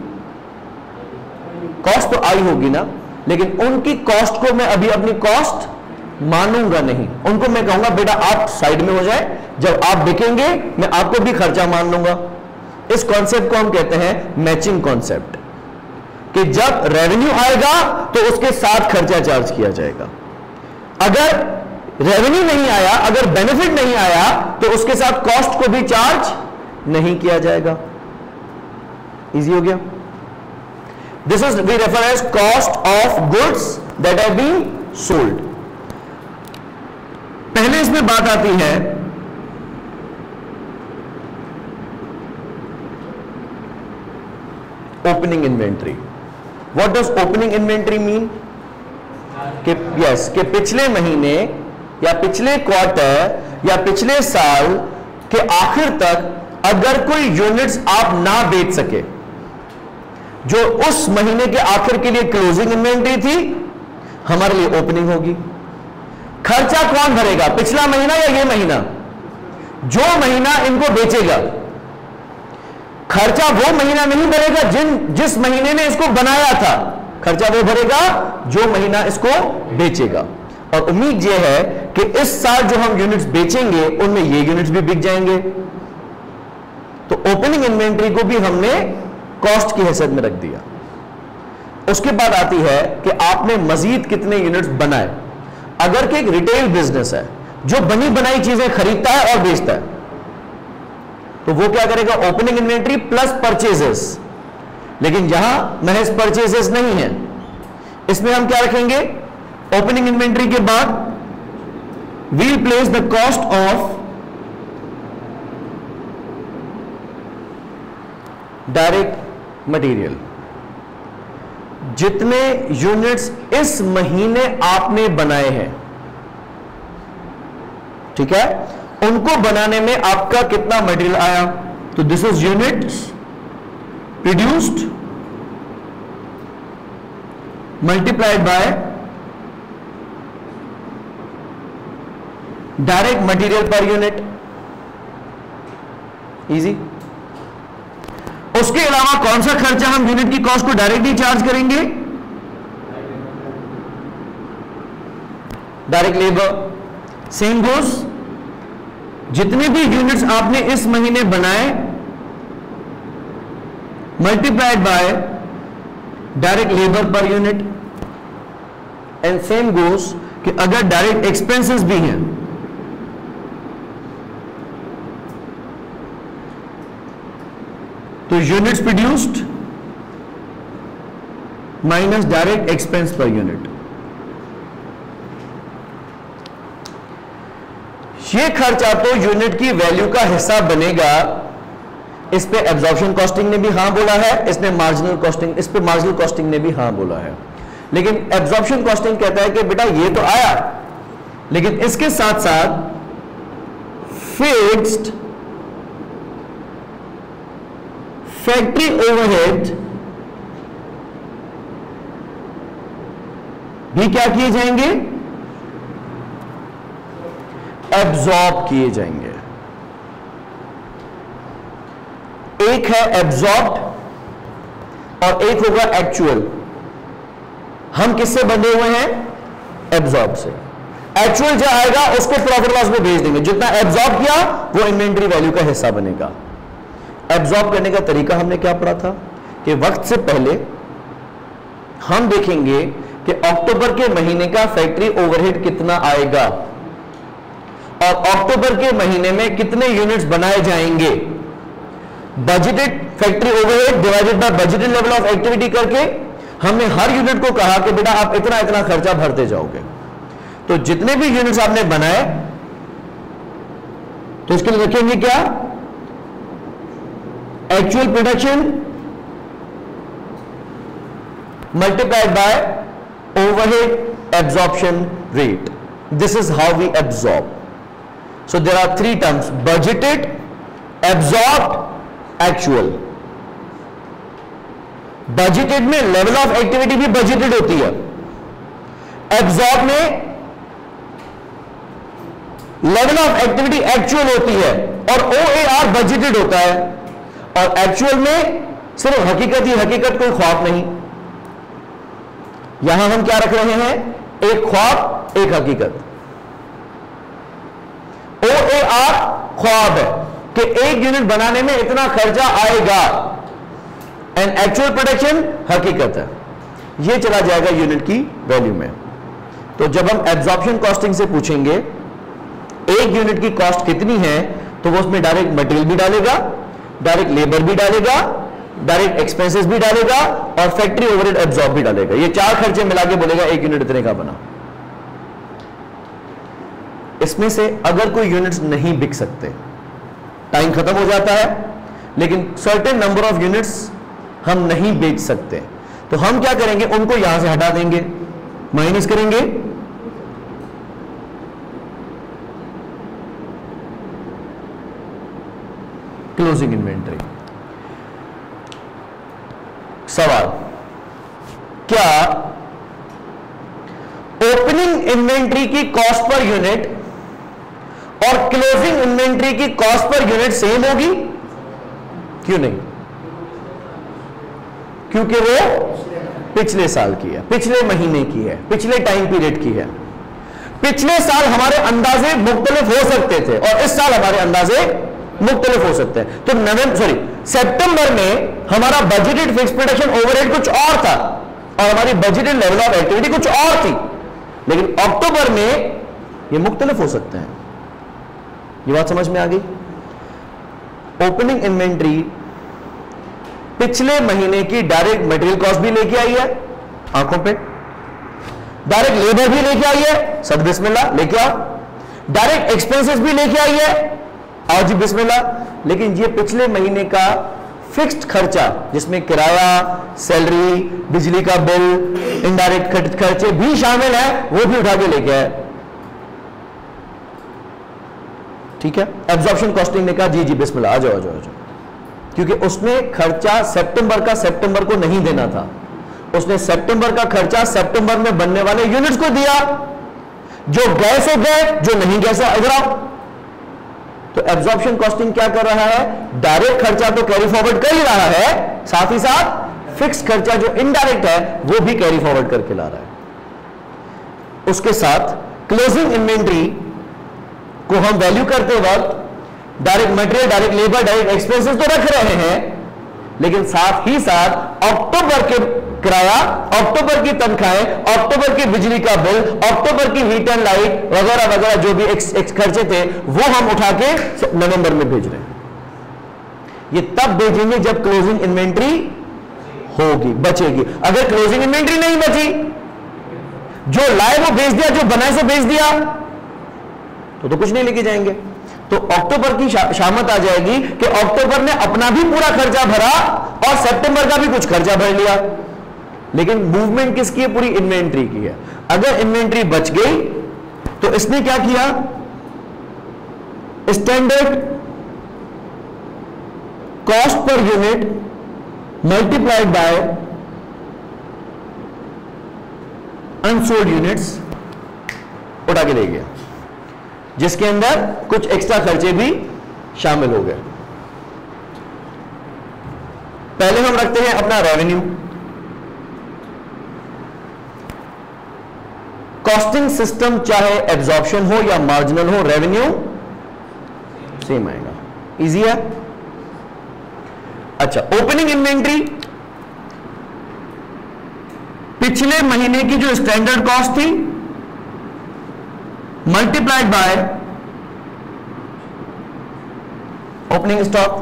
कॉस्ट तो आई होगी ना, लेकिन उनकी कॉस्ट को मैं अभी अपनी कॉस्ट मानूंगा नहीं। उनको मैं कहूंगा बेटा आप साइड में हो जाए, जब आप बिकेंगे मैं आपको भी खर्चा मान लूंगा। इस कॉन्सेप्ट को हम कहते हैं मैचिंग कॉन्सेप्ट, कि जब रेवेन्यू आएगा तो उसके साथ खर्चा चार्ज किया जाएगा। अगर रेवेन्यू नहीं आया, अगर बेनिफिट नहीं आया, तो उसके साथ कॉस्ट को भी चार्ज नहीं किया जाएगा। इजी हो गया? This is we refer as cost of goods that have been sold. पहले इसमें बात आती है opening inventory. What does opening inventory mean? कि पिछले महीने या पिछले क्वार्टर या पिछले साल के आखिर तक अगर कोई यूनिट्स आप ना बेच सके, जो उस महीने के आखिर के लिए क्लोजिंग इन्वेंट्री थी, हमारे लिए ओपनिंग होगी। खर्चा कौन भरेगा? पिछला महीना या ये महीना? जो महीना इनको बेचेगा। खर्चा वो महीना नहीं भरेगा जिस महीने ने इसको बनाया था, खर्चा वो भरेगा जो महीना इसको बेचेगा। और उम्मीद यह है कि इस साल जो हम यूनिट्स बेचेंगे उनमें ये यूनिट्स भी बिक जाएंगे। तो ओपनिंग इन्वेंट्री को भी हमने कॉस्ट की हैसियत में रख दिया। उसके बाद आती है कि आपने मजीद कितने यूनिट्स बनाए। अगर कि एक रिटेल बिजनेस है जो बनी बनाई चीजें खरीदता है और बेचता है, तो वो क्या करेगा, ओपनिंग इन्वेंट्री प्लस परचेजेस। लेकिन यहां महज परचेजेस नहीं है, इसमें हम क्या रखेंगे, ओपनिंग इन्वेंट्री के बाद we'll place the cost of direct material. जितने यूनिट्स इस महीने आपने बनाए हैं, ठीक है, उनको बनाने में आपका कितना मटेरियल आया, तो this is units produced multiplied by direct material per unit. Easy. उसके अलावा कौन सा खर्चा हम यूनिट की कॉस्ट को डायरेक्टली चार्ज करेंगे, डायरेक्ट लेबर। सेम गोस, जितने भी यूनिट्स आपने इस महीने बनाए multiplied by direct labour per unit. And same goes कि अगर डायरेक्ट एक्सपेंसेस भी हैं तो units produced minus direct expense per unit. ये खर्चा तो यूनिट की वैल्यू का हिस्सा बनेगा। इस पे एब्जॉर्प्शन कॉस्टिंग ने भी हां बोला है, इसने मार्जिनल कॉस्टिंग, इस पे मार्जिनल कॉस्टिंग ने भी हां बोला है। लेकिन एब्जॉर्प्शन कॉस्टिंग कहता है कि बेटा ये तो आया, लेकिन इसके साथ साथ फिक्स्ड फैक्ट्री ओवरहेड भी क्या किए जाएंगे, एब्जॉर्ब किए जाएंगे। एक है एब्जॉर्ब्ड और एक होगा एक्चुअल। हम किससे बंधे हुए हैं, एब्जॉर्ब से। एक्चुअल जो आएगा उसको प्रॉफिट लॉस में भेज देंगे, जितना एब्जॉर्ब किया वो इन्वेंट्री वैल्यू का हिस्सा बनेगा। एब्जॉर्ब करने का तरीका हमने क्या पढ़ा था कि वक्त से पहले हम देखेंगे कि अक्टूबर के महीने का फैक्ट्री ओवरहेड कितना आएगा और अक्टूबर के महीने में कितने यूनिट्स बनाए जाएंगे। Budgeted factory overhead divided by budgeted level of activity करके हमने हर यूनिट को कहा कि बेटा आप इतना इतना खर्चा भरते जाओगे। तो जितने भी यूनिट्स आपने बनाए तो इसके लिए रखेंगे क्या, actual production multiplied by overhead absorption rate. This is how we absorb. So there are three terms, budgeted, absorbed, actual. Budgeted में लेवल ऑफ एक्टिविटी भी बजटेड होती है, एब्जॉर्ब में लेवल ऑफ एक्टिविटी एक्चुअल होती है और OAR बजटेड होता है। और एक्चुअल में सिर्फ हकीकत ही हकीकत, कोई ख्वाब नहीं। यहां हम क्या रख रहे हैं, एक ख्वाब एक हकीकत। OAR ख्वाब है कि एक यूनिट बनाने में इतना खर्चा आएगा, एंड एक्चुअल प्रोडक्शन हकीकत है। यह चला जाएगा यूनिट की वैल्यू में। तो जब हम एब्जॉर्प्शन कॉस्टिंग से पूछेंगे एक यूनिट की कॉस्ट कितनी है, तो वो उसमें डायरेक्ट मटेरियल भी डालेगा, डायरेक्ट लेबर भी डालेगा, डायरेक्ट एक्सपेंसेस भी डालेगा और फैक्ट्री ओवरहेड एब्जॉर्ब भी डालेगा। ये चार खर्चे मिला के बोलेगा एक यूनिट इतने का बना। इसमें से अगर कोई यूनिट्स नहीं बिक सकते, टाइम खत्म हो जाता है, लेकिन सर्टेन नंबर ऑफ यूनिट्स हम नहीं बेच सकते, तो हम क्या करेंगे, उनको यहां से हटा देंगे, माइनस करेंगे, क्लोजिंग इन्वेंटरी। सवाल, क्या ओपनिंग इन्वेंट्री की कॉस्ट पर यूनिट और क्लोजिंग इन्वेंट्री की कॉस्ट पर यूनिट सेम होगी? क्यों नहीं? क्योंकि वो पिछले साल की है, पिछले महीने की है, पिछले टाइम पीरियड की है। पिछले साल हमारे अंदाजे मुख्तलिफ हो सकते थे और इस साल हमारे अंदाजे मुख्तलिफ हो सकते हैं। तो सितंबर में हमारा बजटेड फिक्स प्रोडक्शन ओवरहेड कुछ और था और हमारी बजटेड लेवल ऑफ एक्टिविटी कुछ और थी। लेकिन अक्टूबर में ये मुख्तलिफ हो सकते हैं। ये बात समझ में आ गई? ओपनिंग इन्वेंट्री पिछले महीने की डायरेक्ट मटेरियल कॉस्ट भी लेके आई है आंखों पे, डायरेक्ट लेबर भी लेके आई है, सब बिस्मिल्लाह लेके आओ, डायरेक्ट एक्सपेंसेस भी लेके आई है, आओ जी बिस्मिल्लाह। लेकिन ये पिछले महीने का फिक्स्ड खर्चा जिसमें किराया, सैलरी, बिजली का बिल, इनडायरेक्ट खर्चे भी शामिल है, वो भी उठा के लेके आए। ठीक है, एब्जॉर्प्शन कॉस्टिंग ने कहा जी जी बिस्मिल्लाह आ जाओ आ जाओ आ जाओ, क्योंकि उसने खर्चा सितंबर का सितंबर को नहीं देना था, उसने सितंबर का खर्चा सितंबर में बनने वाले यूनिट्स को दिया, जो गए सो गए, जो नहीं गए सो इधर आओ। तो एब्जॉर्प्शन कॉस्टिंग क्या कर रहा है? डायरेक्ट खर्चा तो कैरी फॉरवर्ड कर ही रहा है, साथ ही साथ फिक्स खर्चा जो इनडायरेक्ट है वो भी कैरी फॉरवर्ड करके ला रहा है। उसके साथ क्लोजिंग इन्वेंट्री को हम वैल्यू करते वक्त direct material, direct labour, direct expenses तो रख रहे हैं, लेकिन साथ ही साथ अक्टूबर के किराया, अक्टूबर की तनख्वाहें, अक्टूबर की बिजली का बिल, अक्टूबर की हीट एंड लाइट वगैरह वगैरह जो भी खर्चे थे वो हम उठा के नवंबर में भेज रहे हैं। ये तब भेजेंगे जब क्लोजिंग इन्वेंट्री होगी, बचेगी। अगर क्लोजिंग इन्वेंट्री नहीं बची, जो लाए वो भेज दिया, जो बनाए सो भेज दिया, तो कुछ नहीं लेके जाएंगे। तो अक्टूबर की शामत आ जाएगी कि अक्टूबर ने अपना भी पूरा खर्चा भरा और सितंबर का भी कुछ खर्चा भर लिया, लेकिन मूवमेंट किसकी है? पूरी इन्वेंट्री की है। अगर इन्वेंट्री बच गई तो इसने क्या किया? Standard cost per unit multiplied by unsold units उठा के ले गया, जिसके अंदर कुछ एक्स्ट्रा खर्चे भी शामिल हो गए। पहले हम रखते हैं अपना रेवेन्यू। कॉस्टिंग सिस्टम चाहे एब्जॉर्प्शन हो या मार्जिनल हो, रेवेन्यू सेम आएगा, इजी है। अच्छा, ओपनिंग इन्वेंट्री पिछले महीने की जो स्टैंडर्ड कॉस्ट थी मल्टीप्लाइड बाय ओपनिंग स्टॉक,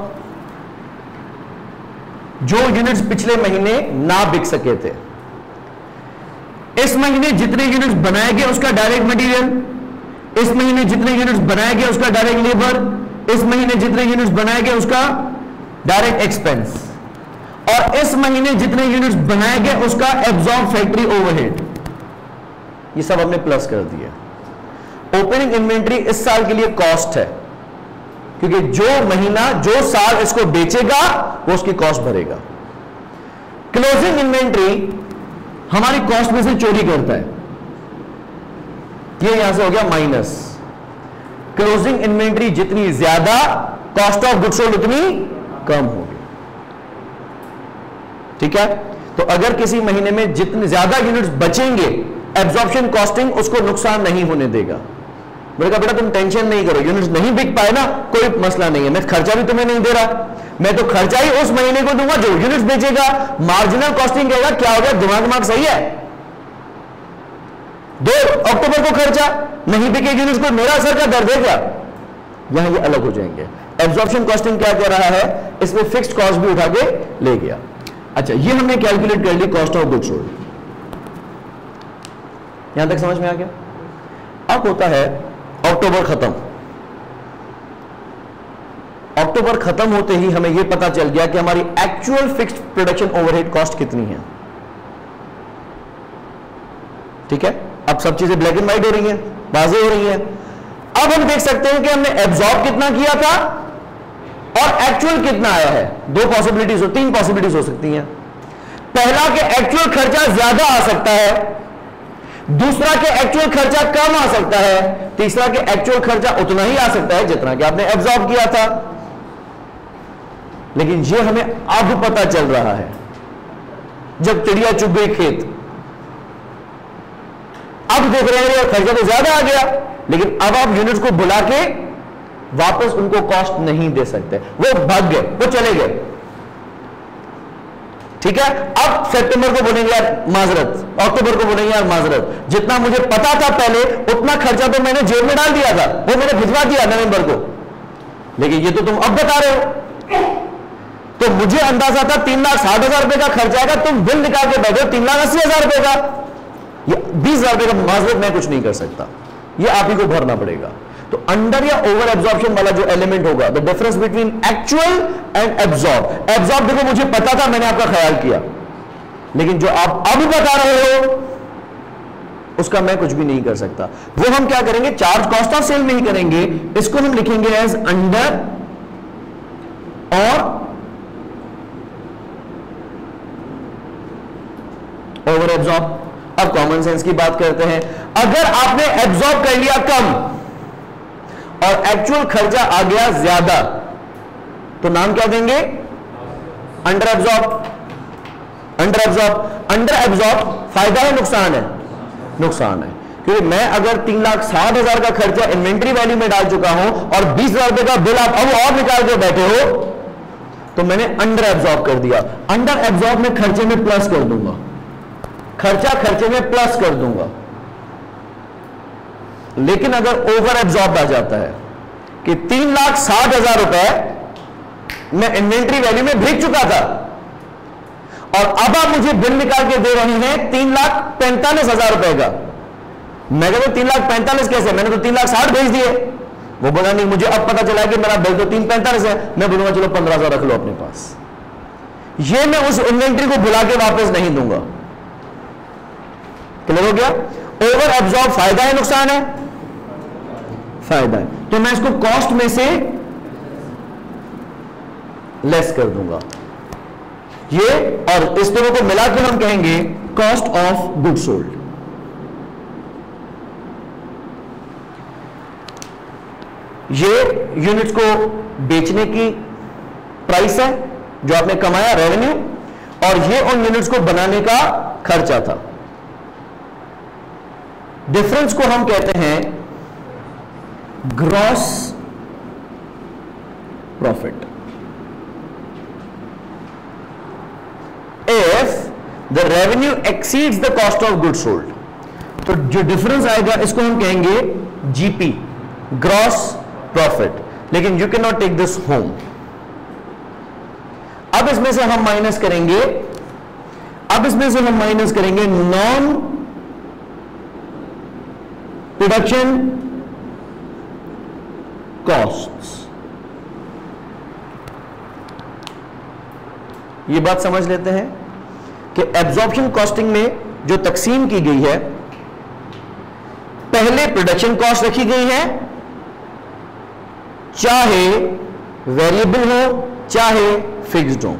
जो यूनिट्स पिछले महीने ना बिक सके थे। इस महीने जितने यूनिट्स बनाए गए उसका डायरेक्ट मटेरियल, इस महीने जितने यूनिट्स बनाए गए उसका डायरेक्ट लेबर, इस महीने जितने यूनिट्स बनाए गए उसका डायरेक्ट एक्सपेंस, और इस महीने जितने यूनिट्स बनाए गए उसका एब्जॉर्ब फैक्ट्री ओवरहेड। ये सब हमने प्लस कर दिया। ओपनिंग इन्वेंट्री इस साल के लिए कॉस्ट है, क्योंकि जो महीना, जो साल इसको बेचेगा वो उसकी कॉस्ट भरेगा। क्लोजिंग इन्वेंट्री हमारी कॉस्ट में से चोरी करता है, ये यहां से हो गया माइनस। क्लोजिंग इन्वेंट्री जितनी ज्यादा, कॉस्ट ऑफ गुड्स सोल्ड उतनी कम होगी। ठीक है, तो अगर किसी महीने में जितने ज्यादा यूनिट्स बचेंगे, एब्जॉर्प्शन कॉस्टिंग उसको नुकसान नहीं होने देगा। मैंने कहा बेटा तुम टेंशन नहीं करो, यूनिट्स नहीं बिक पाए ना, कोई मसला नहीं है, मैं खर्चा भी तुम्हें नहीं दे रहा, मैं तो खर्चा ही उस महीने को दूंगा जो यूनिट्स बेचेगा। मार्जिनल कॉस्टिंग कहेगा क्या हो गया, दिमाग सही है, 2 अक्टूबर को खर्चा नहीं बिके यूनिट्स को मेरा असर का दर्द है क्या? यहां ये अलग हो जाएंगे। एब्जॉर्प्शन कॉस्टिंग क्या कर रहा है? इसमें फिक्स्ड कॉस्ट भी उठा के ले गया। अच्छा, ये हमने कैलकुलेट कर ली कॉस्ट ऑफ गुड्स सोल्ड। यहां तक समझ में आ गया? अब होता है अक्टूबर खत्म। अक्टूबर खत्म होते ही हमें यह पता चल गया कि हमारी actual fixed production overhead cost कितनी है। ठीक है, अब सब चीजें ब्लैक एंड व्हाइट हो रही हैं, वाज़ेह हो रही हैं। अब हम देख सकते हैं कि हमने एब्जॉर्ब कितना किया था और एक्चुअल कितना आया है। 2 पॉसिबिलिटीज हो, 3 पॉसिबिलिटीज हो सकती हैं। पहला कि एक्चुअल खर्चा ज्यादा आ सकता है, दूसरा कि एक्चुअल खर्चा कम आ सकता है, तीसरा कि एक्चुअल खर्चा उतना ही आ सकता है जितना कि आपने एब्जॉर्ब किया था। लेकिन यह हमें अब पता चल रहा है जब चिड़िया चुग गई खेत। अब देख रहे हैं खर्चा तो ज्यादा आ गया, लेकिन अब आप यूनिट्स को बुला के वापस उनको कॉस्ट नहीं दे सकते, वो भाग गए, वो चले गए। ठीक है, अब सितंबर को बोलेंगे यार माजरत, अक्टूबर को बोलेंगे यार माजरत, जितना मुझे पता था पहले उतना खर्चा तो मैंने जेब में डाल दिया था, वो मैंने भिजवा दिया नवंबर को, लेकिन ये तो तुम अब बता रहे हो। तो मुझे अंदाजा था 3,60,000 रुपए का खर्चा आएगा, तुम बिल निकाल के बैठे हो 3,80,000 रुपए का, ये 20,000 रुपए का माजरत मैं कुछ नहीं कर सकता, ये आप ही को भरना पड़ेगा। तो अंडर या ओवर एब्जॉर्प्शन वाला जो एलिमेंट होगा, the difference between actual and absorb, absorb देखो मुझे पता था, मैंने आपका ख्याल किया, लेकिन जो आप अब बता रहे हो उसका मैं कुछ भी नहीं कर सकता। वो हम क्या करेंगे, चार्ज कॉस्ट ऑफ सेल में ही करेंगे, इसको हम लिखेंगे एज अंडर और ओवर एब्जॉर्ब। अब कॉमन सेंस की बात करते हैं, अगर आपने एब्जॉर्ब कर लिया कम और एक्चुअल खर्चा आ गया ज्यादा, तो नाम क्या देंगे, under absorb. Under absorb, under absorb फायदा है नुकसान है, नुकसान है, क्योंकि मैं अगर 3,60,000 का खर्चा इन्वेंट्री वैल्यू में डाल चुका हूं और 20,000 रुपए का बिल आप अब और निकाल के बैठे हो, तो मैंने अंडर एब्जॉर्ब कर दिया। अंडर एब्जॉर्ब में खर्चे में प्लस कर दूंगा, खर्चा खर्चे में प्लस कर दूंगा। लेकिन अगर ओवर एब्जॉर्ब आ जाता है कि 3,60,000 रुपए मैं इन्वेंट्री वैल्यू में भेज चुका था और अब आप मुझे बिल निकाल के दे रहे हैं 3,45,000 रुपए का, मैं कहता हूं 3,45,000 कैसे, मैंने तो 3,60,000 भेज दिए। वो बोला नहीं, मुझे अब पता चला कि मेरा बिल तो 3,45,000 है, मैं बोलूंगा चलो 15,000 रख लो अपने पास, ये मैं उस इन्वेंट्री को बुला के वापस नहीं दूंगा। क्लियर हो गया? ओवर एब्जॉर्ब फायदा है नुकसान है, फायदा है, तो मैं इसको कॉस्ट में से लेस कर दूंगा ये, और इस दोनों को मिला के हम कहेंगे कॉस्ट ऑफ गुड सोल्ड। ये यूनिट्स को बेचने की प्राइस है जो आपने कमाया, रेवेन्यू, और ये उन यूनिट्स को बनाने का खर्चा था। डिफरेंस को हम कहते हैं gross profit. If the revenue exceeds the cost of good sold, तो जो डिफरेंस आएगा इसको हम कहेंगे जीपी, ग्रॉस प्रॉफिट। लेकिन you can not take this home. अब इसमें से हम माइनस करेंगे, नॉन प्रोडक्शन कॉस्ट्स। ये बात समझ लेते हैं कि एब्जॉर्प्शन कॉस्टिंग में जो तकसीम की गई है, पहले प्रोडक्शन कॉस्ट रखी गई है, चाहे वेरिएबल हो चाहे फिक्स्ड हो।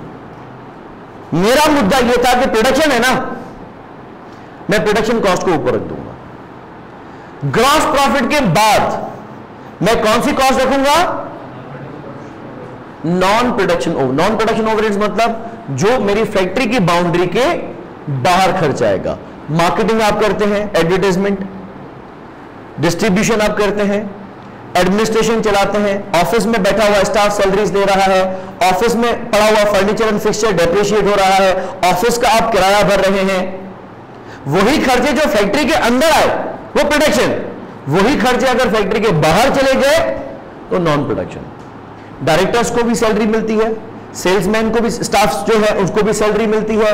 मेरा मुद्दा यह था कि प्रोडक्शन है ना, मैं प्रोडक्शन कॉस्ट को ऊपर रख दूंगा। ग्रॉस प्रॉफिट के बाद मैं कौन सी कॉस्ट रखूंगा, नॉन प्रोडक्शन ओवरहेड्स, मतलब जो मेरी फैक्ट्री की बाउंड्री के बाहर खर्च आएगा। मार्केटिंग आप करते हैं, एडवर्टाइजमेंट, डिस्ट्रीब्यूशन आप करते हैं, एडमिनिस्ट्रेशन चलाते हैं, ऑफिस में बैठा हुआ स्टाफ सैलरीज दे रहा है, ऑफिस में पड़ा हुआ फर्नीचर एंड फिक्सचर डेप्रिशिएट हो रहा है, ऑफिस का आप किराया भर रहे हैं। वही खर्चे जो फैक्ट्री के अंदर आए वो प्रोडक्शन, वही खर्चे अगर फैक्ट्री के बाहर चले गए तो नॉन प्रोडक्शन। डायरेक्टर्स को भी सैलरी मिलती है, सेल्समैन को भी, स्टाफ जो है उसको भी सैलरी मिलती है,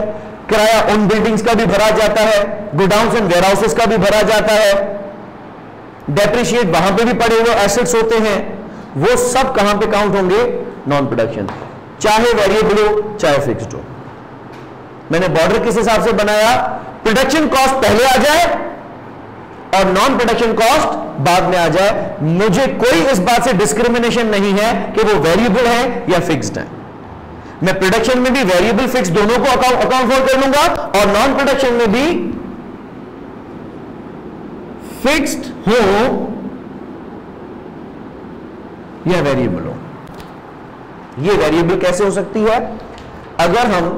किराया उन बिल्डिंग्स का भी भरा जाता है, गोडाउन्स एंड वेयरहाउसेस का भी भरा जाता है, डेप्रिशिएट वहां पे भी पड़े हुए एसेट्स होते हैं, वो सब कहां पे काउंट होंगे, नॉन प्रोडक्शन, चाहे वेरिएबल हो चाहे फिक्स्ड हो। मैंने बॉर्डर किस हिसाब से बनाया, प्रोडक्शन कॉस्ट पहले आ जाए और नॉन प्रोडक्शन कॉस्ट बाद में आ जाए। मुझे कोई इस बात से डिस्क्रिमिनेशन नहीं है कि वो वेरिएबल है या फिक्स्ड है। मैं प्रोडक्शन में भी वेरिएबल फिक्स दोनों को अकाउंट फॉर कर लूंगा और नॉन प्रोडक्शन में भी फिक्स्ड हो या वेरिएबल हो। ये वेरिएबल कैसे हो सकती है, अगर हम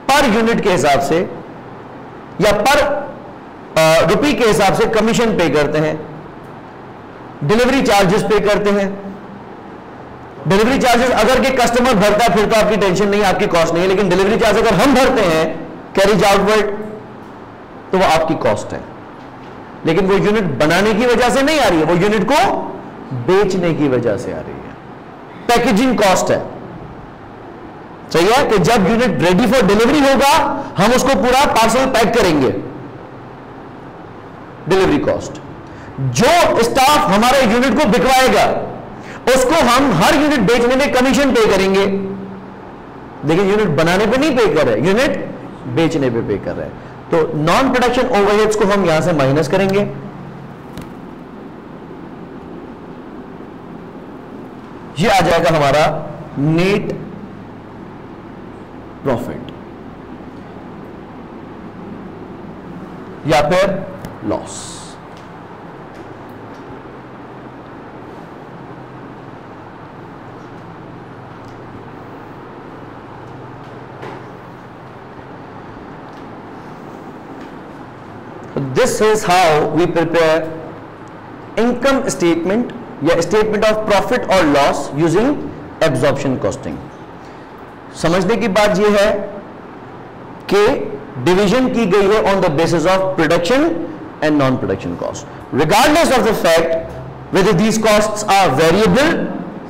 पर यूनिट के हिसाब से या पर रुपये के हिसाब से कमीशन पे करते हैं, डिलीवरी चार्जेस पे करते हैं, डिलीवरी चार्जेस अगर के कस्टमर भरता है फिर तो आपकी टेंशन नहीं, आपकी कॉस्ट नहीं है, लेकिन डिलीवरी चार्ज अगर हम भरते हैं कैरीज आउटवर्ड तो वो आपकी कॉस्ट है, लेकिन वो यूनिट बनाने की वजह से नहीं आ रही है, वो यूनिट को बेचने की वजह से आ रही है, पैकेजिंग कॉस्ट है। सही है कि जब यूनिट रेडी फॉर डिलीवरी होगा हम उसको पूरा पार्सल पैक करेंगे, डिलीवरी कॉस्ट। जो स्टाफ हमारे यूनिट को बिकवाएगा उसको हम हर यूनिट बेचने में कमीशन पे करेंगे, लेकिन यूनिट बनाने पे नहीं पे कर रहे, यूनिट बेचने पे पे कर रहे हैं। तो नॉन प्रोडक्शन ओवरहेड्स को हम यहां से माइनस करेंगे, ये आ जाएगा हमारा नेट प्रॉफिट या फिर loss. This is how we prepare income statement या statement of profit or loss using absorption costing। समझने की बात यह है कि डिवीजन की गई है on the basis of production and non production cost, regardless of the fact whether these costs are variable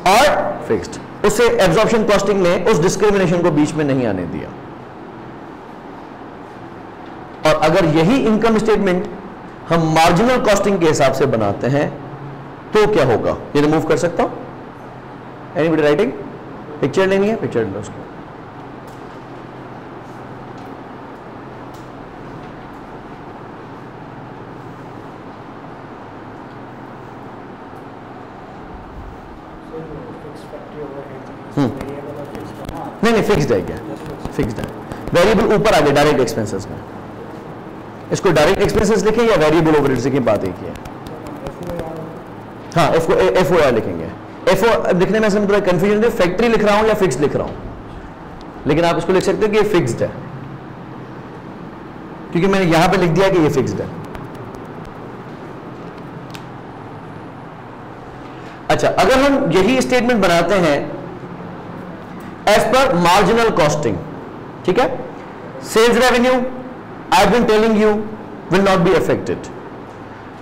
or fixed। उससे एब्जॉर्प्शन कॉस्टिंग ने उस डिस्क्रिमिनेशन को बीच में नहीं आने दिया। और अगर यही इनकम स्टेटमेंट हम मार्जिनल कॉस्टिंग के हिसाब से बनाते हैं तो क्या होगा, ये रिमूव कर सकता हूं। Anybody writing? पिक्चर लेनी है, पिक्चर लो उसको। नहीं फिक्स्ड है, क्या फिक्स्ड है, वेरिएबल ऊपर आ गया डायरेक्ट एक्सपेंसेस में। इसको डायरेक्ट एक्सपेंसेस लिखें या वेरिएबल ओवरहेड्स की बात एक ही है। हाँ, FOR लिखेंगे। FO लिखने में थोड़ा कंफ्यूजन है, फैक्ट्री लिख रहा हूं या फिक्स लिख रहा हूं, लेकिन आप इसको लिख सकते हैं कि ये फिक्स्ड है, क्योंकि मैंने यहां पे लिख दिया कि ये फिक्स्ड है। अच्छा, अगर हम यही स्टेटमेंट बनाते हैं एज पर मार्जिनल कॉस्टिंग, ठीक है, sales revenue I been telling you will not be affected.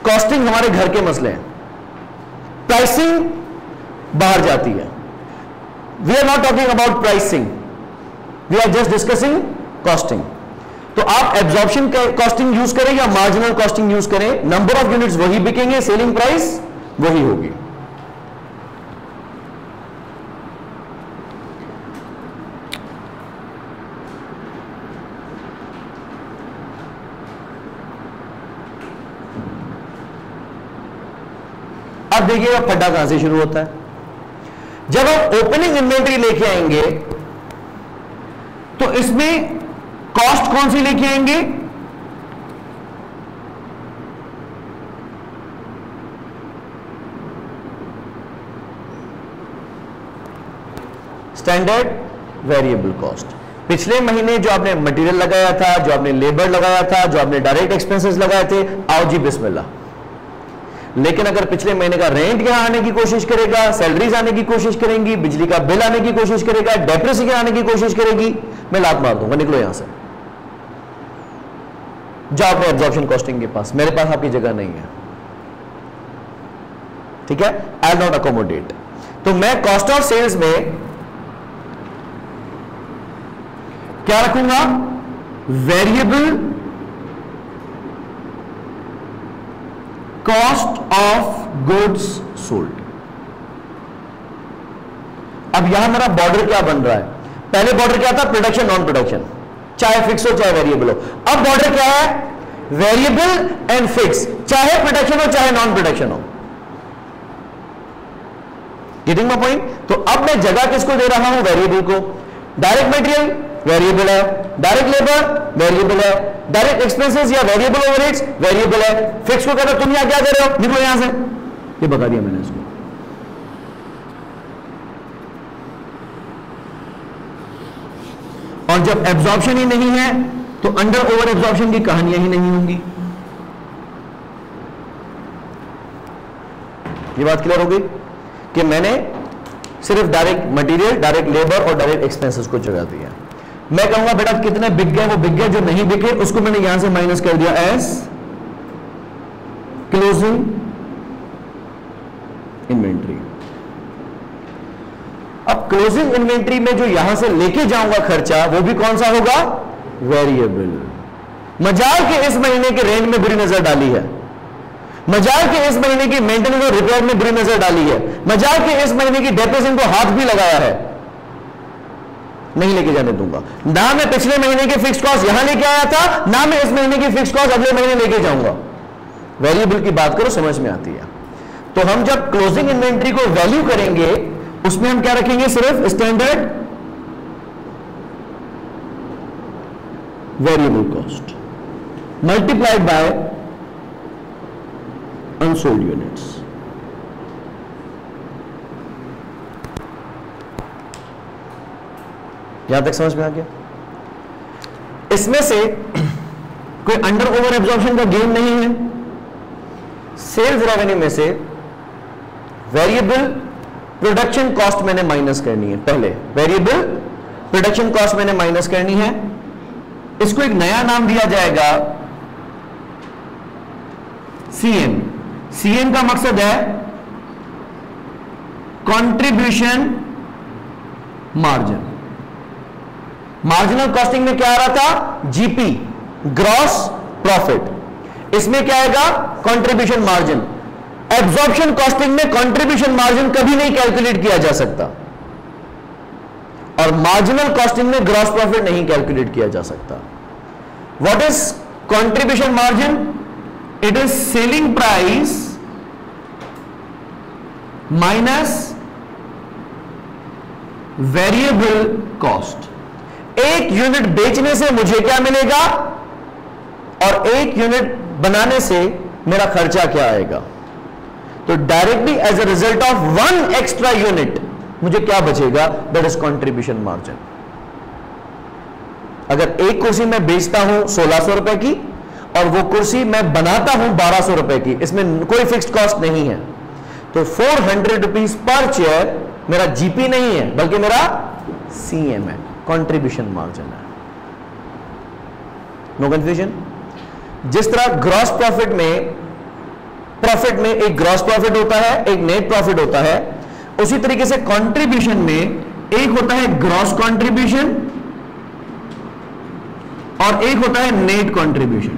Costing हमारे घर के मसले हैं, प्राइसिंग बाहर जाती है। We are not talking about pricing, we are just discussing costing. तो आप एब्जॉर्प्शन कॉस्टिंग यूज करें या मार्जिनल कॉस्टिंग यूज करें, नंबर ऑफ यूनिट्स वही बिकेंगे, सेलिंग प्राइस वही होगी। अब देखिएगा फड्डा कहां से शुरू होता है। जब आप ओपनिंग इन्वेंटरी लेके आएंगे तो इसमें कॉस्ट कौन सी लेके आएंगे, स्टैंडर्ड वेरिएबल कॉस्ट। पिछले महीने जो आपने मटेरियल लगाया था, जो आपने लेबर लगाया था, जो आपने डायरेक्ट एक्सपेंसेस लगाए थे, आओ जी बिस्मिल्लाह। लेकिन अगर पिछले महीने का रेंट यहां आने की कोशिश करेगा, सैलरीज आने की कोशिश करेंगी, बिजली का बिल आने की कोशिश करेगा, डेप्रिसिएशन आने की कोशिश करेगी, मैं लात मार दूंगा, निकलो यहां से, जाओ अपने एब्जॉर्प्शन कॉस्टिंग के पास, मेरे पास आपकी जगह नहीं है, ठीक है, आई विल नॉट अकोमोडेट। तो मैं कॉस्ट ऑफ सेल्स में क्या रखूंगा, variable cost of goods sold. अब यहां मेरा बॉर्डर क्या बन रहा है, पहले बॉर्डर क्या था, प्रोडक्शन नॉन प्रोडक्शन, चाहे फिक्स हो चाहे वेरिएबल हो। अब बॉर्डर क्या है, वेरिएबल एंड फिक्स, चाहे प्रोडक्शन हो चाहे नॉन प्रोडक्शन हो। Getting my point? तो अब मैं जगह किसको दे रहा हूं, वेरिएबल को। डायरेक्ट मटेरियल वेरिएबल है, डायरेक्ट लेबर वेरिएबल है, डायरेक्ट एक्सपेंसेस या वेरिएबल ओवरहेड्स वेरिएबल है। फिक्स को कहता तुम यहां क्या दे रहे हो, निकलो यहां से, ये बता दिया मैंने इसको। और जब एब्जॉर्प्शन ही नहीं है तो अंडर ओवर एब्जॉर्प्शन की कहानियां ही नहीं होंगी। ये बात क्लियर हो गई कि मैंने सिर्फ डायरेक्ट मटेरियल, डायरेक्ट लेबर और डायरेक्ट एक्सपेंसेस को जगह दी है। मैं कहूंगा बेटा कितने बिक गए, वो बिक गए, जो नहीं बिके उसको मैंने यहां से माइनस कर दिया एज क्लोजिंग इन्वेंट्री। अब क्लोजिंग इन्वेंट्री में जो यहां से लेके जाऊंगा खर्चा, वो भी कौन सा होगा? वेरिएबल। मजाल के इस महीने के रेंट में बुरी नजर डाली है, मजाल के इस महीने की मेंटेनेंस और रिपेयर में बुरी नजर डाली है, मजाल के इस महीने की डेप्रिसिएशन को हाथ भी लगाया है, नहीं लेके जाने दूंगा। ना मैं पिछले महीने के फिक्स कॉस्ट यहां लेके आया था, ना मैं इस महीने की फिक्स कॉस्ट अगले महीने लेके जाऊंगा। वेरिएबल की बात करो, समझ में आती है। तो हम जब क्लोजिंग इन्वेंट्री को वैल्यू करेंगे, उसमें हम क्या रखेंगे? सिर्फ standard variable cost multiplied by unsold units. यहां तक समझ में आ गया? इसमें से कोई अंडर ओवर एब्जॉर्प्शन का गेन नहीं है। सेल्स रेवेन्यू में से वेरिएबल प्रोडक्शन कॉस्ट मैंने माइनस करनी है। पहले वेरिएबल प्रोडक्शन कॉस्ट मैंने माइनस करनी है। इसको एक नया नाम दिया जाएगा सीएन। सीएन का मकसद है कंट्रीब्यूशन मार्जिन। मार्जिनल कॉस्टिंग में क्या आ रहा था? GP, gross profit. इसमें क्या आएगा? Contribution margin. एब्जॉर्प्शन कॉस्टिंग में कंट्रीब्यूशन मार्जिन कभी नहीं कैलकुलेट किया जा सकता, और मार्जिनल कॉस्टिंग में ग्रॉस प्रॉफिट नहीं कैलकुलेट किया जा सकता। What is contribution margin? It is selling price minus variable cost. एक यूनिट बेचने से मुझे क्या मिलेगा और एक यूनिट बनाने से मेरा खर्चा क्या आएगा? तो directly as a result of one extra unit मुझे क्या बचेगा? That is contribution margin. अगर एक कुर्सी मैं बेचता हूं 1600 रुपए की और वो कुर्सी मैं बनाता हूं 1200 रुपए की, इसमें कोई फिक्स्ड कॉस्ट नहीं है, तो 400 रुपीज पर चेयर मेरा जीपी नहीं है बल्कि मेरा सीएम है, कंट्रीब्यूशन मार्जिन है। No confusion? जिस तरह ग्रॉस प्रॉफिट में एक ग्रॉस प्रॉफिट होता है, एक नेट प्रॉफिट होता है, उसी तरीके से कंट्रीब्यूशन में एक होता है ग्रॉस कंट्रीब्यूशन और एक होता है नेट कंट्रीब्यूशन।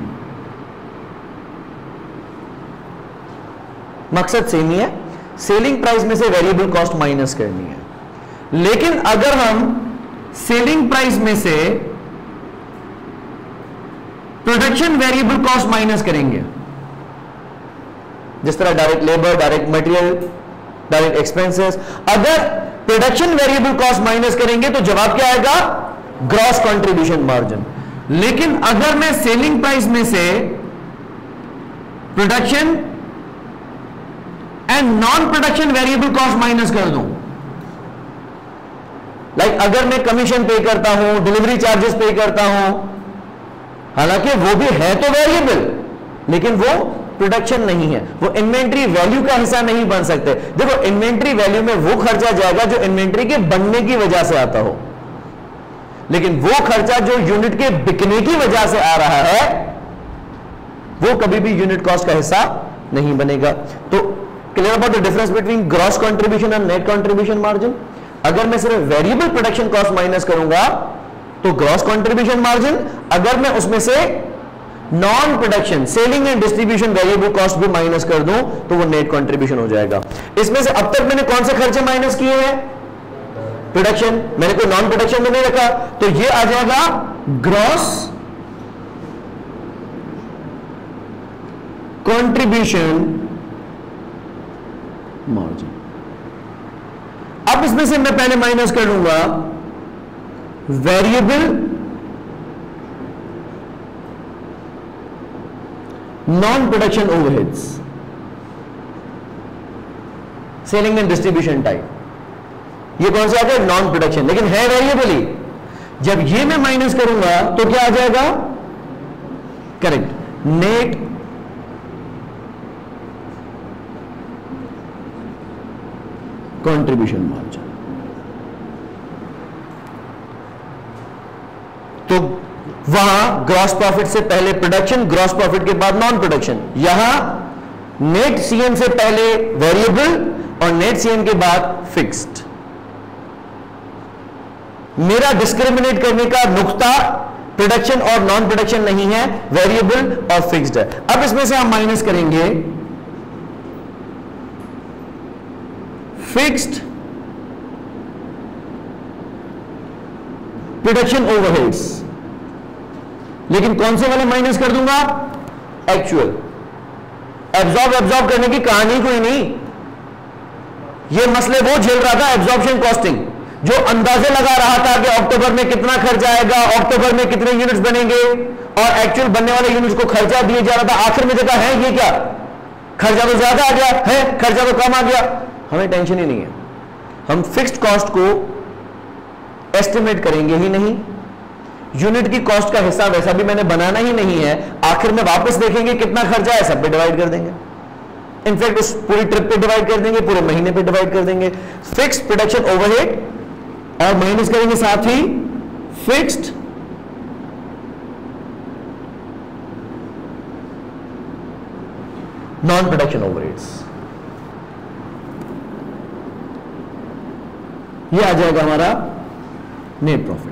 मकसद सेम ही है, सेलिंग प्राइस में से वेरिएबल कॉस्ट माइनस करनी है। लेकिन अगर हम सेलिंग प्राइस में से प्रोडक्शन वेरिएबल कॉस्ट माइनस करेंगे, जिस तरह direct labour, direct material, direct expenses, अगर प्रोडक्शन वेरिएबल कॉस्ट माइनस करेंगे तो जवाब क्या आएगा? Gross contribution margin. लेकिन अगर मैं सेलिंग प्राइस में से production and non production variable cost minus कर दूं, लाइक अगर मैं कमीशन पे करता हूं, डिलीवरी चार्जेस पे करता हूं, हालांकि वो भी है तो वेरिएबल, लेकिन वो प्रोडक्शन नहीं है, वो इन्वेंट्री वैल्यू का हिस्सा नहीं बन सकते। देखो, इन्वेंट्री वैल्यू में वो खर्चा जाएगा जो इन्वेंट्री के बनने की वजह से आता हो, लेकिन वो खर्चा जो यूनिट के बिकने की वजह से आ रहा है वो कभी भी यूनिट कॉस्ट का हिस्सा नहीं बनेगा। तो clear about the difference between gross contribution and net contribution margin? अगर मैं सिर्फ वेरिएबल प्रोडक्शन कॉस्ट माइनस करूंगा तो ग्रॉस कंट्रीब्यूशन मार्जिन, अगर मैं उसमें से non production selling and distribution variable cost भी माइनस कर दूं तो वो नेट कंट्रीब्यूशन हो जाएगा। इसमें से अब तक मैंने कौन से खर्चे माइनस किए हैं? प्रोडक्शन, मैंने कोई नॉन प्रोडक्शन में नहीं रखा, तो ये आ जाएगा ग्रॉस कंट्रीब्यूशन मार्जिन। अब इसमें से मैं पहले माइनस कर लूंगा variable non production overheads, selling and distribution type. ये कौन सा आता है? नॉन प्रोडक्शन, लेकिन है वेरिएबल ही। जब ये मैं माइनस करूंगा तो क्या आ जाएगा? Correct, net contribution margin. तो वहां ग्रॉस प्रॉफिट से पहले प्रोडक्शन, ग्रॉस प्रॉफिट के बाद नॉन प्रोडक्शन। यहां नेट सीएम से पहले वेरिएबल और नेट सीएम के बाद फिक्स्ड। मेरा डिस्क्रिमिनेट करने का नुक्ता प्रोडक्शन और नॉन प्रोडक्शन नहीं है, वेरिएबल और फिक्स्ड है। अब इसमें से हम माइनस करेंगे फिक्स्ड प्रोडक्शन ओवरहेड्स, लेकिन कौन से वाले माइनस कर दूंगा? एक्चुअल। एब्जॉर्ब करने की कहानी कोई नहीं, ये मसले वो झेल रहा था एब्जॉर्प्शन कॉस्टिंग, जो अंदाजे लगा रहा था कि अक्टूबर में कितना खर्चा आएगा, अक्टूबर में कितने यूनिट्स बनेंगे, और एक्चुअल बनने वाले यूनिट्स को खर्चा दिए जा रहा था। आखिर में देखा है ये क्या, खर्चा तो ज्यादा आ गया है, खर्चा तो कम आ गया। हमें टेंशन ही नहीं है, हम फिक्स्ड कॉस्ट को एस्टिमेट करेंगे ही नहीं, यूनिट की कॉस्ट का हिस्सा वैसा भी मैंने बनाना ही नहीं है। आखिर में वापस देखेंगे कितना खर्चा है, सब पे डिवाइड कर देंगे, इनफैक्ट उस पूरी ट्रिप पे डिवाइड कर देंगे, पूरे महीने पे डिवाइड कर देंगे। फिक्स्ड प्रोडक्शन ओवरहेड और माइनस करेंगे साथ ही फिक्स्ड नॉन प्रोडक्शन ओवरहेड्स। ये आ जाएगा हमारा net profit.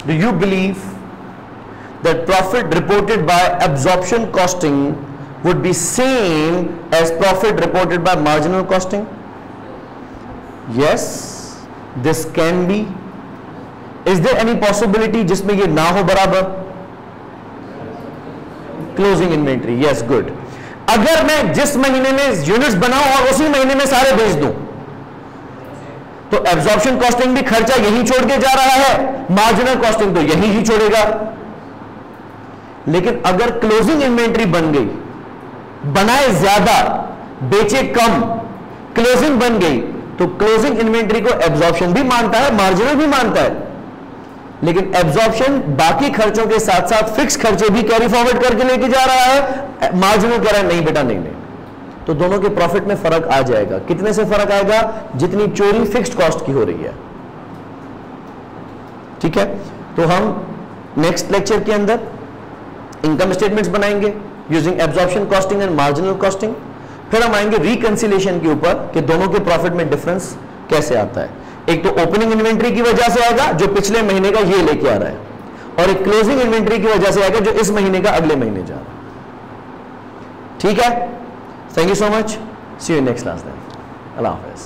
Do you believe that profit reported by absorption costing would be same as profit reported by marginal costing? Yes, this can be. Is there any possibility जिसमें ये ना हो बराबर? Closing inventory, yes, good. अगर मैं जिस महीने में यूनिट्स बनाऊं और उसी महीने में सारे बेच दूं, तो एब्जॉर्प्शन कॉस्टिंग भी खर्चा यही छोड़ के जा रहा है, मार्जिनल कॉस्टिंग तो यही ही छोड़ेगा। लेकिन अगर क्लोजिंग इन्वेंट्री बन गई, बनाए ज्यादा बेचे कम, क्लोजिंग बन गई, तो क्लोजिंग इन्वेंट्री को एब्जॉर्प्शन भी मानता है, मार्जिनल भी मानता है। लेकिन एब्जॉर्प्शन बाकी खर्चों के साथ साथ फिक्स खर्चे भी कैरी फॉरवर्ड करके लेके जा रहा है, मार्जिनल कह रहा है नहीं बेटा नहीं नहीं। तो दोनों के प्रॉफिट में फर्क आ जाएगा। कितने से फर्क आएगा? जितनी चोरी फिक्स्ड कॉस्ट की हो रही है। ठीक है, तो हम नेक्स्ट लेक्चर के अंदर इनकम स्टेटमेंट्स बनाएंगे using absorption costing and marginal costing. फिर हम आएंगे रिकंसिलिएशन के ऊपर कि दोनों के प्रॉफिट में डिफरेंस कैसे आता है। एक तो ओपनिंग इन्वेंट्री की वजह से आएगा जो पिछले महीने का ये लेके आ रहा है, और एक क्लोजिंग इन्वेंट्री की वजह से आएगा जो इस महीने का अगले महीने जा रहा है। ठीक है, thank you so much, see you in next class then, Allah Hafiz।